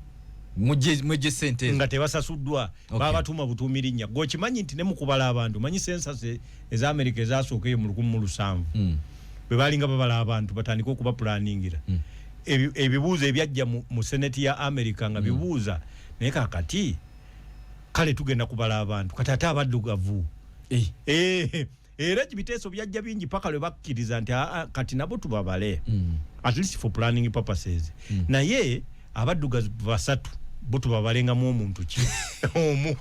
mujje sente nga tebasasuddwa babatuma butuumirinnya gwokimanyi nti ne mukubala abantu manyi census eza America ezasooka eyo mu 1700 bwe balinga babala abantu batandika okuba planningira ebibuuzo ebyajja mu seneti ya America nga bibuuza naye kakati kale tugenda kubala abantu kati ate abaddugavu era kibiteeso byajja bingi paka lwe bakkiriza nti kati nabo tubabale at least for planning purposes naye abaddugavu basatu bo tubabalengamu omuntu ki omu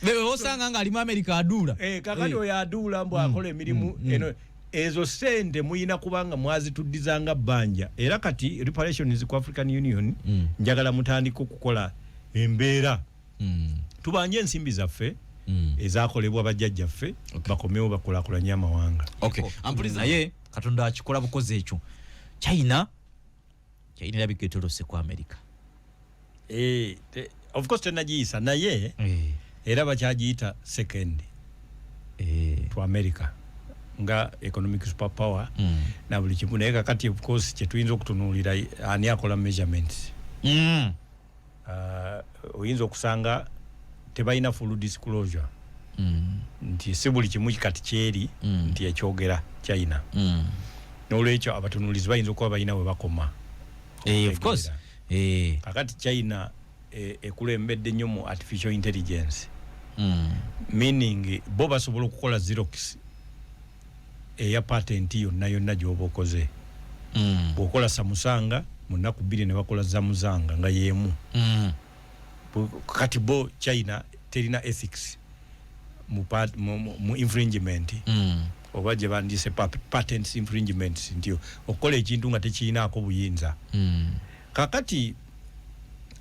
bewe osanga nga ali mu America aduula kakati oyo aduula mbu akola emirimu eno ezo sente muyina kubanga mwazituddizanga bbanja era kati reparations ku African Union njagala mutandika okukola embeera tubanje ensimbi zaffe ezakolebwa bajjajjaffe bakomewo bakulaakulanye amawanga ampuliza naye Katonda akikola bukozi ekyo China erabika etolose ku America of course tenagiyisa naye era bakyagiyita second to America nga economic superpower na buli kimu naye kakati of course kyetuyinza okutunuulira ani akola measurements oyinza okusanga tebalina full disclosure nti si buli kimu kati kyeri nti ekyogera China n'olwekyo abatunuulizi bayinza okuba balina we bakoma of course kakati China ekulembedde nnyo mu artificial intelligence meaning bo basobola okukola Xerox eya patent yonna gy'oba okoze bw'okola Samusanga mu nnaku 2 ne bakola Zamuzanga nga yemu kati bo China terina ethics mu infringement oba gye bandise patents infringements nti okukola ekintu nga tekirinaako buyinza kakati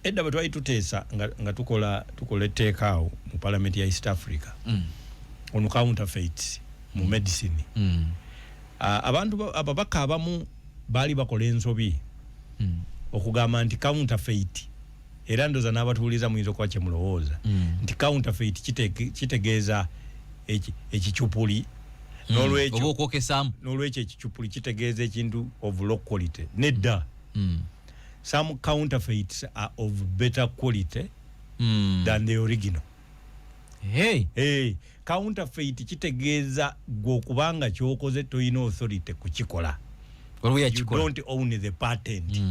edda bwe twali tuteesa nga tukola etteeka awo mu Parliament ya East Africa on counterfeit mu medicine abantu ababaka abamu baali bakola ensobi okugamba nti counterfeit era ndoza n'abatuuliza muyinza okuba kye mulowooza nti counterfeit kitegeeza ekicupuli n'olwekyo ekicupuli kitegeeza ekintu of low quality nedda some counterfeits are of better quality than the original. Hey, counterfeit kitegeeza gwe okubanga kyokoze toyina authority kukikola. You don't own the patent.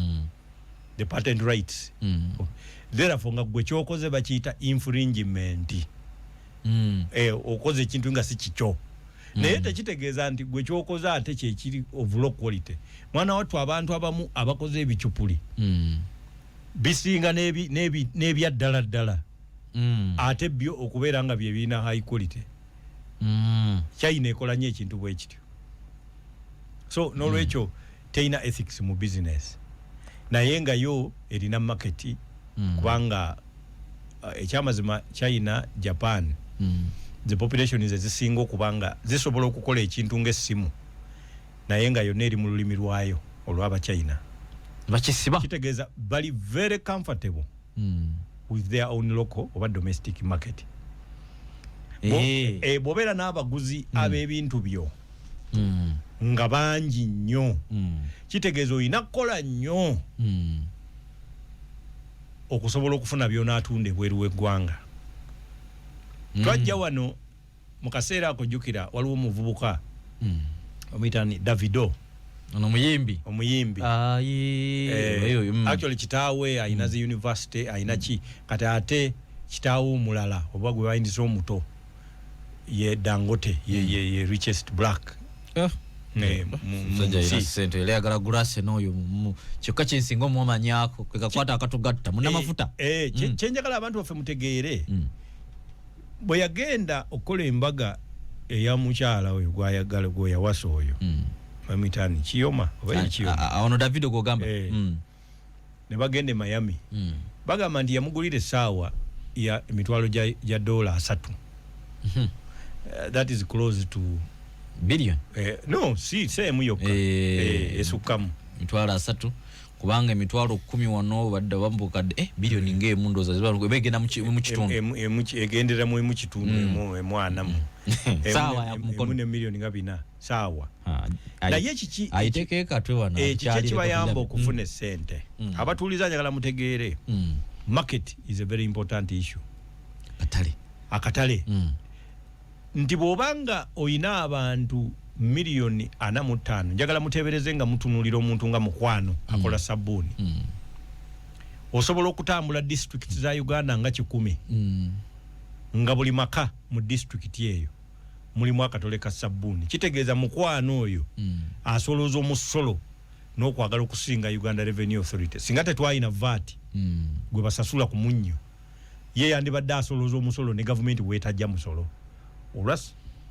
The patent rights. Therefore nga gwe kyokoze bakiyita infringement. Okoze ekintu nga si kikyo. Naye tekitegeeza nti gwe kyokoze ate kyekiri of low quality. Mwana watu abantu abamu abakoze ebikyupuli. Bisinga n'ebya ddala. Ate byo okubeera nga bye birina high quality. China ekola nnyo ekintu bwe kityo. So n'olwekyo teina ethics mu business. Naye nga yo erina market kubanga ekyamazima China, Japan, the population is ezisinga okubanga zisobola okukola ekintu ng'essimu. Naye nga yonna eri mu lulimi lwayo olw'aba China. Bakisiba. Kitegeeza bali very comfortable with their own local oba domestic market. Bw'obeera n'abaguzi ab'ebintu byo nga bangi nnyo kitegeeza olina kukola nnyo okusobola okufuna by'onaatunda ebweru w'eggwanga. Twajja wano mu kaseera ako jjukira waliwo omuvubuka omuyitani Davido. Ono omuyimbi. Actually kitaawe ayina zi university ayina ki kati ate kitaawe omulala oba gwe bayindiza omuto ye Dangote ye richest black. Sente yagala grase n'oyo kyokka kyensinga omumanyako kwe kakwata akatugatta munnamafuta. Kyenjagala abantu baffe mutegeere bwe yagenda okukola embaga eya mukyala oyo gwayagala gweyawasa oyo bamitani Kiyoma oba Kiyoma ono Davido gogamba ne bagende Miami bagamba nti yamugulira essaawa ya emitwalo gya dola 3. That is close to billion. No, si same yokka esukkamu mitwalo 3 kubanga emitwalo 10 wano badde bambuka billion ng'emu ndoza ziba begenda mu kitundu egendera mu kitundu emwana mu sawa ya mukono ne million nga 4 sawa. Naye kiki ayiteke katwe wana kyali kibayamba okufuna sente. Abatuuliza njagala mutegeere market is a very important issue. Akatale nti bw'obanga oyina abantu miliyoni 45 njagala mutebereze nga mutunulira omuntu nga mukwano akola sabbuuni osobola okutambula district za Uganda nga 10 nga buli maka mu district eyo mulimu akatole ka sabbuuni. Kitegeeza mukwano oyo asolooza omusolo n'okwagala okusinga Uganda Revenue Authority singa tetwalina VAT gwe basasula ku munnyo ye yandibadde asolooza omusolo ne gavumenti weetajja musolo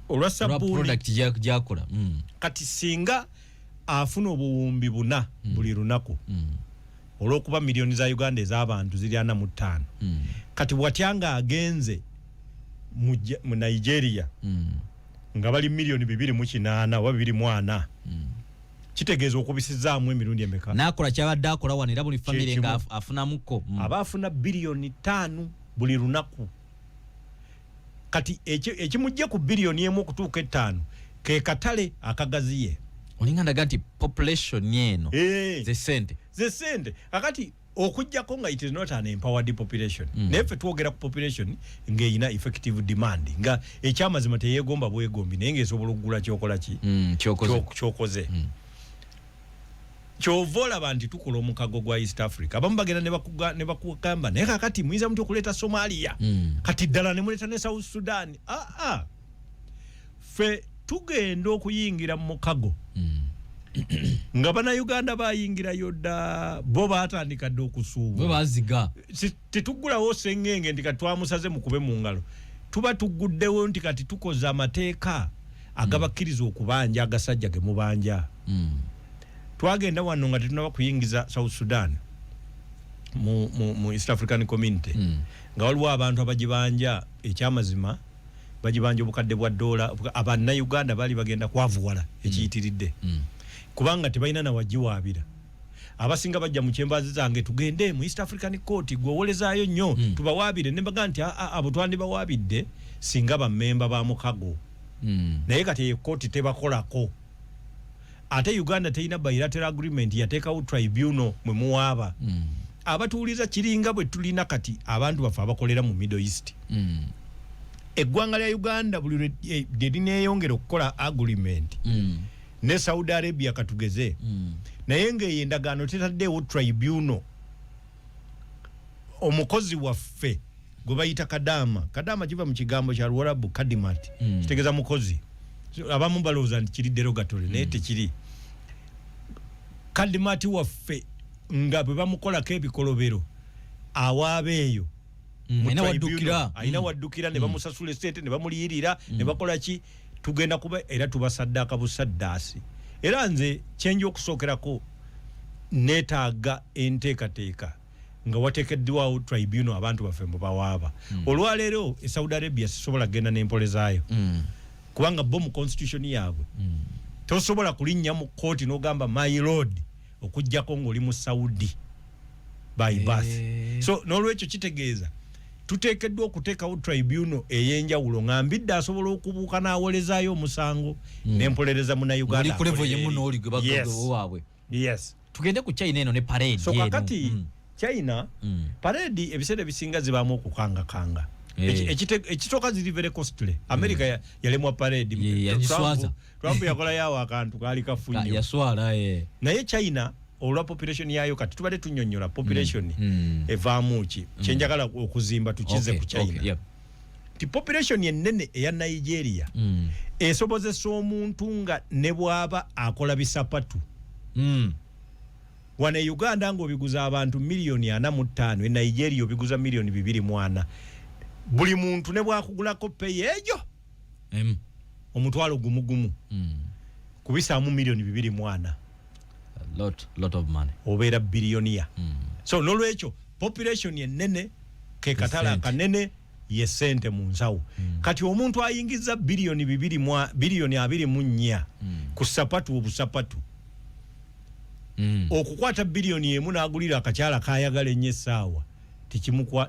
olwa sabbuuni jakola kati singa afuna obuwumbi 4 buli lunaku olw'okuba miliyoni za Uganda ez'abantu ziri 45 kati bwatyanga agenze mu Nigeria nga bali miliyoni 2.8 oba 2.4 kitegeeza okubisizaamu emirundi emeka n'akola kyabadde akola wano era buli famire nga afunamuko aba afuna biliyoni 5 buli lunaku. Kati ekimujje ku biliyoni emu okutuuka 5 ke katale akagaziye olinga ndaga nti population yeno ze sente akati okujjako nga it is not an empowered population nefe twogera ku population ng'eyina effective demand nga ekyamazima teyeegomba bwegombi naye ng'esobola okugula kyokola ki kyokoze kyovola banti tukola omukago gwa East Africa abamu bagenda ne bakugamba naye kakati muyinza muti okuleeta Somalia kati ddala ne muleeta ne South Sudan fe tugenda okuyingira mu mukago nga bana Uganda bayingira yodda bo batandika dde okusuuba bo baziga tetugulawo sengenge nti katwamusaze mukube mu ngalo tuba tuguddewo nti kati tukoze amateeka agabakkiriza okubanja agasajja ge mubanja twagenda wano nga tetunaba kuyingiza South Sudan mu East African Community nga waliwo abantu abagibanja ekyamazima bagibanja obukadde bwa dola abanna Uganda bali bagenda kwavuwala ekiyitiridde kubanga tebalina na wajiwaabira abasinga bajja mu kyembazi zange tugende mu East African Court gwowolezaayo nnyo tubawaabire ne baga nti abo twandibawaabidde singa bammemba ba mukago naye kati eyo kooti tebakolako ate Uganda teina bilateral agreement yateekawo tribunal mwe muwaaba abatuuliza kiringa bwe tulina kati abantu bafe abakolera mu Middle East eggwanga lya Uganda buli lyeneeyongera okukola agreement ne Saudi Arabia katugeze naye ng'eyo endagaano tetaddeewo tribunal omukozi waffe gwe bayita Kadama kiva mu kigambo kya Luwarabu Kadimat kitegeeza mukozi abamu balowooza nti kiri derogatory naye tekiri Kadimat waffe nga bwe bamukolako ebikolobero awaaba eyo ayina waddukira ne bamusasula esente ne bamuliyirira ne bakola ki tugenda kuba era tubasaddaaka busaddaasi era nze kyenja okusookerako neetaaga enteekateeka nga wateekeddwawo tribunal abantu baffe mu bawaaba olwaleero Saudi Arabia sisobola kugenda n'empole zaayo kubanga bo mu constitution yaabwe tosobola kulinnya mu kooti n'ogamba my lord okujjako ng'oli mu Saudi by birth so n'olwekyo kitegeeza tuteekeddwa okuteekawo tribunal ey'enjawulo nga mbidde asobola okubuuka n'awolezaayo omusango n'empolereza munnauganda yes tugende ku China eno ne parade so kakati China parade ebiseera ebisinga zibaamu okukangakanga ekitooka ziri very costly America yalemwa parade Trump yakola yawo akantu kaali kafunyo naye China olwa population yayo kati tubadde tunnyonnyola population evaamu ki kyenjagala okuzimba tukize ku China ti population ennene eya Nigeria esobozesa omuntu nga ne bw'aba akola bisapatu wana Uganda ng'obiguza abantu milioni 45 Nigeria obiguza milioni 240 buli muntu ne bwakugulako peyi ejo omutwalo gumugumu kubisaamu milioni 240 lot of money obeera bilionia so nolwekyo population ennene ke katala kanene ye sente mu nsawo kati omuntu ayingiza bilioni 24 ku sapatu obusapatu okukwata bilioni emu n'agulira akakyala kayagala ennyo essaawa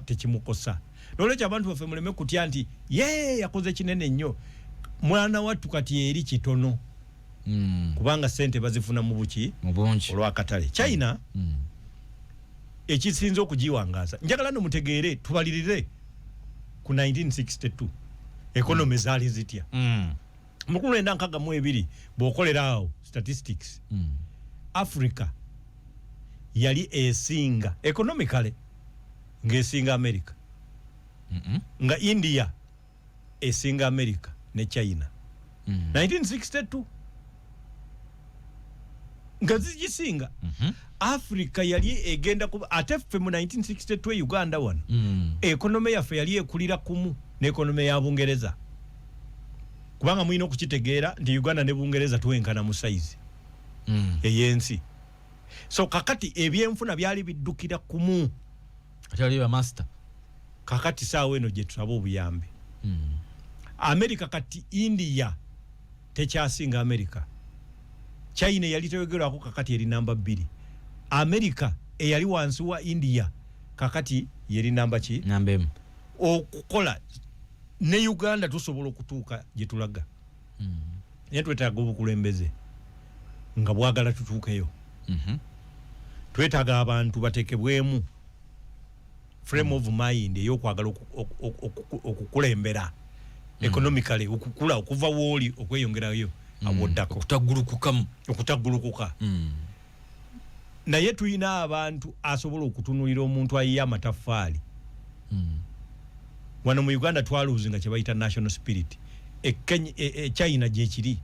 tekimukosa nolwekyo abantu baffe muleme kutya nti yakoze kinene nnyo mwana wattu kati eri kitono kubanga sente bazifuna mu buki olw'akatale China ekisinze okugiwangaza njagala nomutegeere tubalirire ku 1962 economy zaali zitya mu 1962 bw'okolera awo statistics Africa yali esinga economically ng'esinga America nga India esinga America ne China 1962 nga zigisinga Africa yali egenda kuba ate ffe mu 1962 Uganda wano economy yaffe yali ekulira kumu n'economy ya Bungereza kubanga mulina okukitegeera nti Uganda ne Bungereza tuwenkana mu size eyensi so kakati ebyenfuna byali biddukira kumu atali ba master kakati saawa eno gye tusaba obuyambi America kati India tekyasinga America China yali tewegerwako kakati eri namba 2 America eyali wansi wa India kakati yeri namba ki namba 1 okukola ne Uganda tusobola okutuuka gye tulaga naye twetaaga obukulembeze nga bwagala tutuukeyo twetaaga abantu batekebwemu frame of mind ey'okwagala okukulembera economically okukula okuva wooli okweyongerayo awoddako okutaggulukuka naye tulina abantu asobola okutunulira omuntu ayiye amataffaali wano mu Uganda twaluuzinga kye bayita national spirit China gyekiri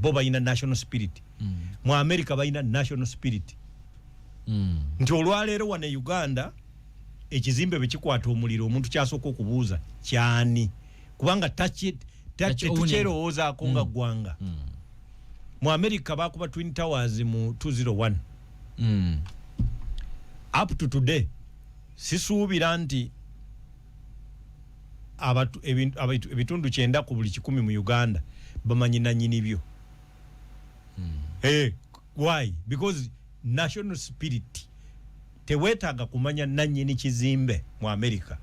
bo balina national spirit mu America balina national spirit nti olwaleero wano Uganda ekizimbe bwe kikwata omuliro omuntu kyasooka okubuuza kyani kubanga tukyerowoozaako nga ggwanga mu America bakuba Twin Towers mu 201 up to today sisuubira nti ebitundu 9 ku buli 100 mu Uganda bamanyi nannyini byo why because national spirit teweetaaga kumanya nannyini kizimbe mu America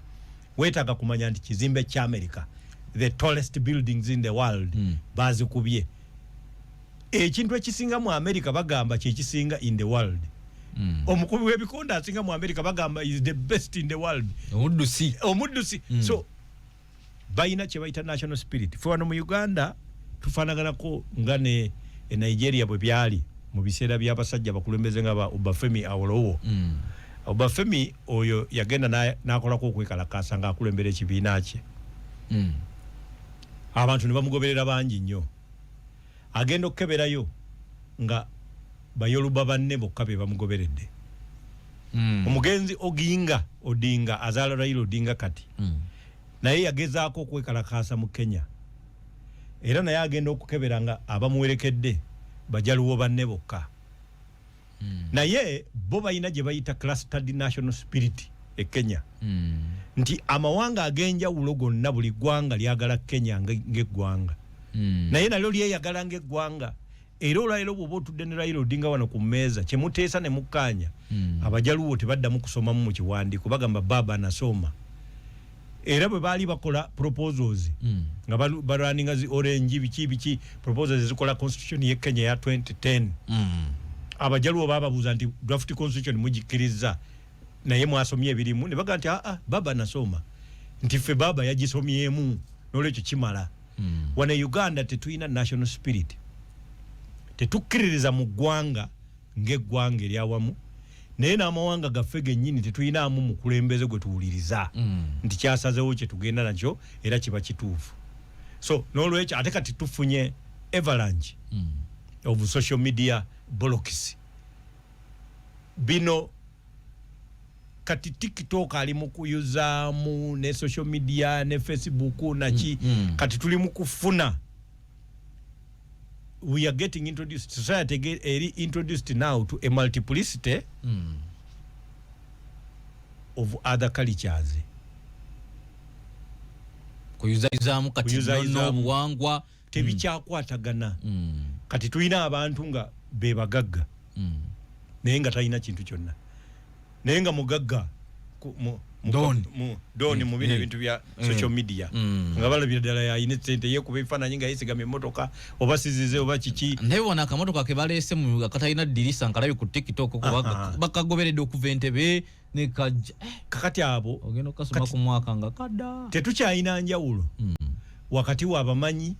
weetaaga kumanya nti kizimbe kya America the tallest buildings in the world bazikubye ekintu ekisinga mu America bagamba kye kisinga in the world. Omukubi w'ebikonda asinga mu America bagamba is the best in the world. Omuddusi. So bayina kye bayita national spirit. Fwe wano mu Uganda tufaanaganako nga ne Nigeria bwe byali mu biseera by'abasajja bakulembeze nga ba Obafemi Awolowo. Obafemi oyo yagenda n'akolako okwekalakaasa nga akulembera ekibiina kye. Abantu ne bamugoberera bangi nnyo. Agenda okukeberayo nga bayoluba banne bokka be bamugoberedde. Omugenzi Odinga azaala Raila Odinga kati. Naye yagezaako okwekalakaasa mu Kenya. Era naye agenda okukebera nga abamuwerekedde bajaluwo banne bokka. Naye bo bayina gye bayita clustered national spirit e Kenya. Nti amawanga ag'enjawulo gonna buli ggwanga lyagala Kenya ng'eggwanga. Naye nalyo lyeyagala ng'eggwanga. Era olwaliro bw'oba otudde ne Raila Odinga wano ku mmeeza kye muteesa ne mukkaanya abajaluwo tebaddamu kusomamu mu kiwandiiko bagamba baba anasoma. Era bwe baali bakola proposals nga balwaninga zi orange biki proposals ezikola constitution ye Kenya ya 2010. Abajaluwo bababuuza nti draft constitution mugikkiriza naye mwasomye ebirimu ne baga nti baba nasoma nti ffe baba yagisomyemu n'olwekyo kimala. Wano Uganda tetulina national spirit. Tetukkiririza mu ggwanga ng'eggwanga eryawamu naye n'amawanga gaffe gennyini tetulinamu mukulembeze gwe tuwuliriza nti kyasazewo kye tugenda nakyo era kiba kituufu. So n'olwekyo ate kati tufunye avalanche of social media blocks. Bino kati TikTok ali mu kuyuzaamu ne social media ne Facebook naki kati tuli mu kufuna. We are getting introduced, society introduced now to a multiplicity of other cultures. Kuyuzaizamu kati n'obuwangwa tebikyakwatagana. Kati tulina abantu nga be bagagga naye nga talina kintu kyonna. Naye nga mugagga doni mu bino ebintu bya social media nga balabira ddala yayina ssente yekuba ebifaananyi nga yeesigamye emmotoka oba sizize oba kiki. Naye wona akamotoka ke baleese mu katalina ddirisa nkalabi ku TikTok bakagoberedde okuva Entebbe ne kajja kakati abo ogenda okasoma ku mwaka nga kadda. Tetukyalina njawulo wakati w'abamanyi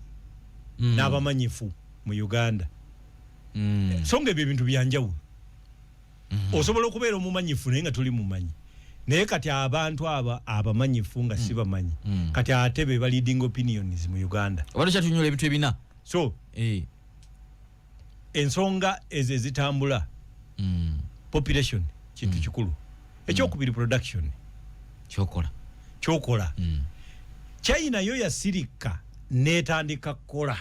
n'abamanyifu mu Uganda. So nga ebyo ebintu byanjawulo. Osobola okubeera omumanyifu naye nga tuli mumanyi. Naye kati abantu abamanyifu nga si bamanyi. Kati ate be leading opinions mu Uganda. Wali kyatunyula ebintu ebina. So ensonga ezo ezitambula population kintu kikulu. Ekyokubiri production kyokola. China yo yasirika netandika kola.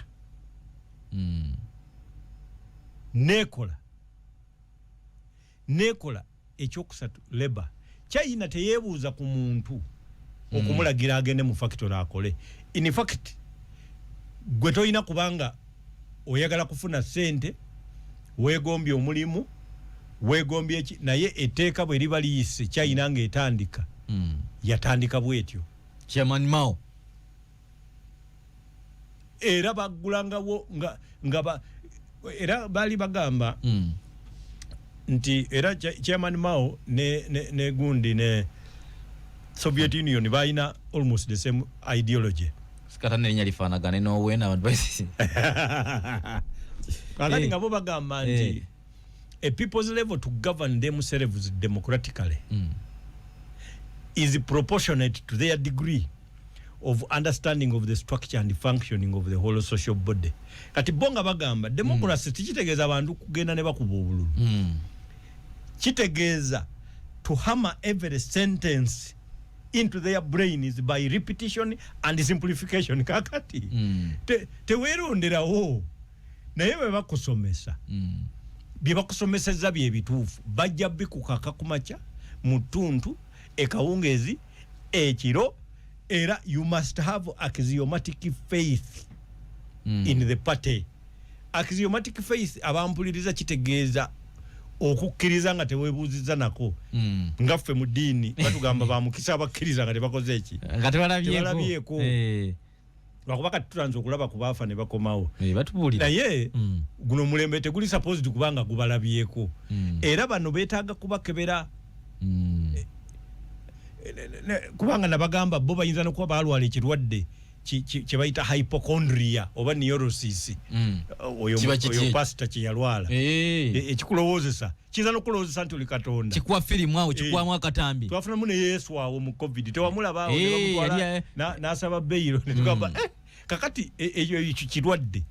Nekola ekyokusatu labor. China teyebuuza ku muntu okumulagira agende mu factory akole. In fact gwe toyina kubanga oyagala kufuna ssente weegombye omulimu weegombye eki naye etteeka bwe liba liyise China ng'etandika yatandika bwetyo. Chairman Mao era baggulangawo nga era bali bagamba nti era Chairman Mao ne gundi ne Soviet Union baina almost the same ideology. Skata nenya lifanagane no wena advice. Kakati ngabo bagamba nti a people's level to govern themselves democratically is proportionate to their degree of understanding of the structure and functioning of the whole social body. Kati bonga bagamba democracy tikitegeeza abantu kugenda ne bakuba obululu. Kitegeeza to hammer every sentence into their brains by repetition and simplification. Kakati teweeronderawo naye bwe bakusomesa bye bakusomeseza bye bituufu bajja bikukaka kumakya mu ttuntu ekawungezi ekiro. Era you must have axiomatic faith in the party. Axiomatic faith abampuliriza kitegeeza okukkiriza nga teweebuuziza nako nga ffe mu ddiini batugamba bamukisa abakkiriza nga tebakoze eki nga tebalabyeko. lwakubaka tutanze okulaba ku baafa ne bakomawo batubulira naye guno mulembe teguli supposed kubanga gubalabyeko era bano beetaaga kubakebera kubanga nabagamba bo bayinza nokuba balwala ekirwadde kye bayita hypochondria oba neurosis oyo pastor kye yalwala ekikulowoozesa kiyinza n'okulowoozesa nti oli katonda kikuwa firimu awo kikuwamu akatambi twafunamu ne yesu awo mu covid tewamulaba awo ne bamutwala n'asaba beyiro ne tugamba kakati ekyo kirwadde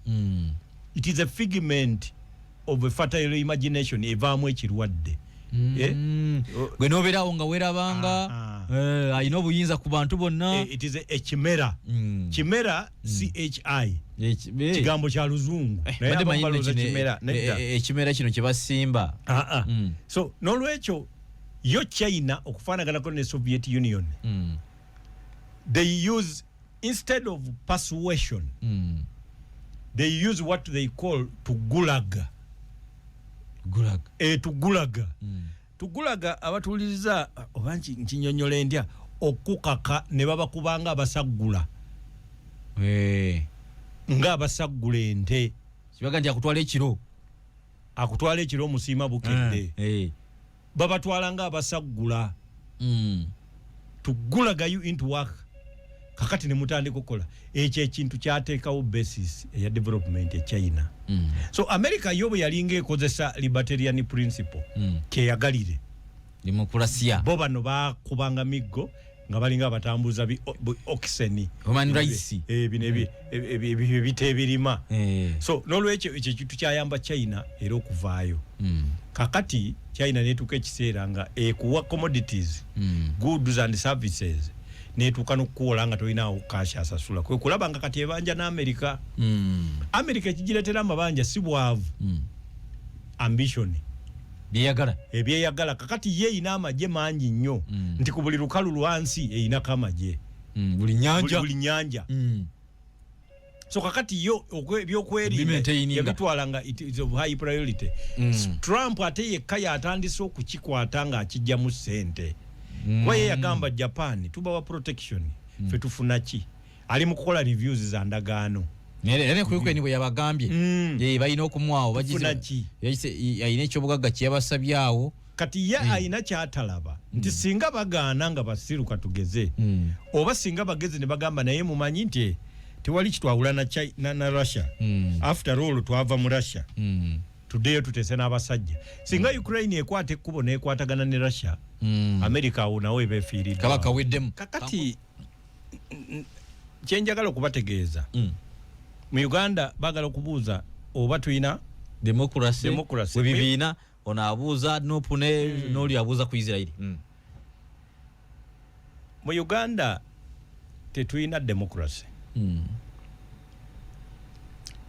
it is a figment of a fertile imagination evaamu ekirwadde gwe nobeerawo nga weerabanga alina obuyinza ku bantu bonna it is ekimera kimera chi kigambo kya luzungu ekimera kino kye basimba so n'olwekyo yo China okufaanaganako ne Soviet Union they use instead of persuasion they use what they call tugulaga tugulaga abatuuliriza oba nkinyonyola ndya okukaka ne babakubanga abasaggula nga abasaggula ente kibaga nti akutwala ekiro musiima bukedde babatwala nga abasaggula tugulaga you into work kakati ne mutandika okukola ekyo ekintu kyateekawo basis eya development e China so America yo bwe yalinga ekozesa libertarian principle keyagalire demokrasia bo bano bakubanga miggo nga balinga abatambuza oxeni human rights bitebirima so n'olwekyo ekyo kintu kyayamba China era okuvaayo kakati China netuka ekiseera nga ekuwa commodities goods and services netuka n'okukola nga tolinawo kashi asasula kwe kulaba nga kati ebanja n'Amerika Amerika ekigireetera amabanja si bwavu ambition ebyeyagala kakati ye ina amagye mangi nnyo nti ku buli lukalu lwansi eyinako amagye buli nyanja so kakati yo ebyokwerinda yabitwala nga it is of high priority Trump ate yekka yatandise okukikwata nga akijjamu ssente kuba ye yagamba Japan tubawa protection fe tufuna ki ali mu kukola reviews za ndagaano nene kuyukwe nibo yabagambye balina okumuawo bagize ayina ekyobugagga kyeyabasabyawo kati ye ayina kyatalaba nti singa bagaana nga basiruka tugeze oba singa bageze ne bagamba naye mumanyi nti tewali kitwawula na Russia after all twava mu Russia today tutese n'abasajja singa Ukraine ekwate ekkubo n'ekwatagana ne Russia America awo nawe befiiridde kabaka weddemu kakati kyenjagala okubategeeza mu Uganda bagala okubuuza oba tuyina democracy webibiina ono abuuza nopune n'oli abuuza ku Israel mu Uganda tetuyina democracy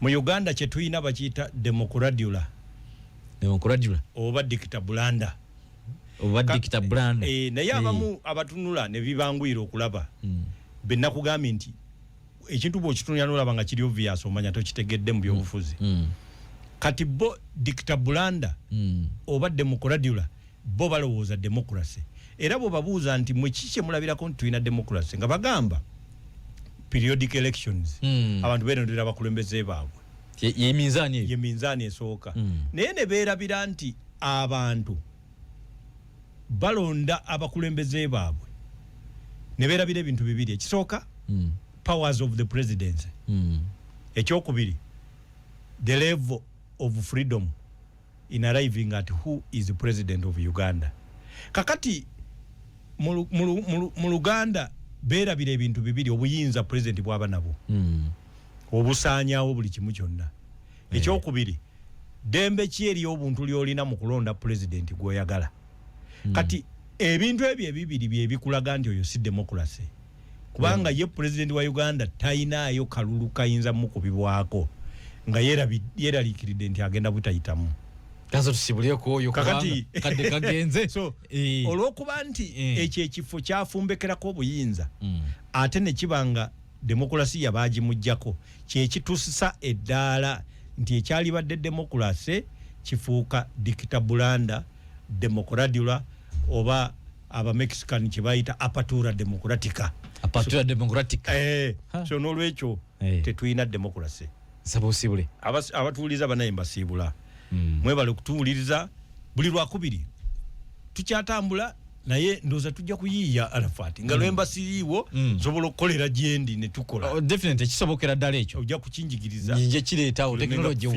mu Uganda kye tuyina bakiyita democradula oba dictabulanda naye abamu abatunula ne bibangwira okulaba benna kugambye nti ekintu bw'okitunula n'olaba nga kiri obvious omanya tokitegedde mu byobufuzi kati bo dictabulanda oba democradula bo balowooza democracy era bo babuuza nti mwe kiki mulabirako nti tulina democracy nga bagamba periodic elections abantu beerondera abakulembeze baabwe ye minzaani esooka naye ne beerabira nti abantu balonda abakulembeze baabwe ne beerabira ebintu bibiri ekisooka powers of the presidency ekyokubiri the level of freedom in arriving at who is the president of Uganda kakati mu Luganda beerabira ebintu bibiri obuyinza president bwaba nabo obusaanyaawo buli kimu kyonna ekyokubiri dembe ki eri obuntu lyolina mu kulonda president gwoyagala kati ebintu ebyo ebibiri bye bikulaga nti oyo si democracy kubanga ye president wa Uganda tayinaayo kalulu kayinza mukubibwako nga yeraliikiridde nti agenda butayitamu kazo tusibuleko oyo kakati kadde kagenze so olwokuba nti ekyo ekifo kyafumbekerako obuyinza ate ne kibanga demokrasiya baagimujjako kyekituusa eddaala nti ekyalibadde demokrasi kifuuka dictabulanda democradula oba abamexican kye bayita apertura democratica so n'olwekyo tetulina democracy. Sabosibule abatuuliza banaye mbasiibula mwebale kutuwuliriza buli lwakubiri tukyatambula naye ndoza tujja kuyiiya Arafat nga lwemba siriiwo nsobola okukolera gyendi ne tukola definitely kisobokera ddala ekyo ojja kukinjigiriza nje kireetawo technology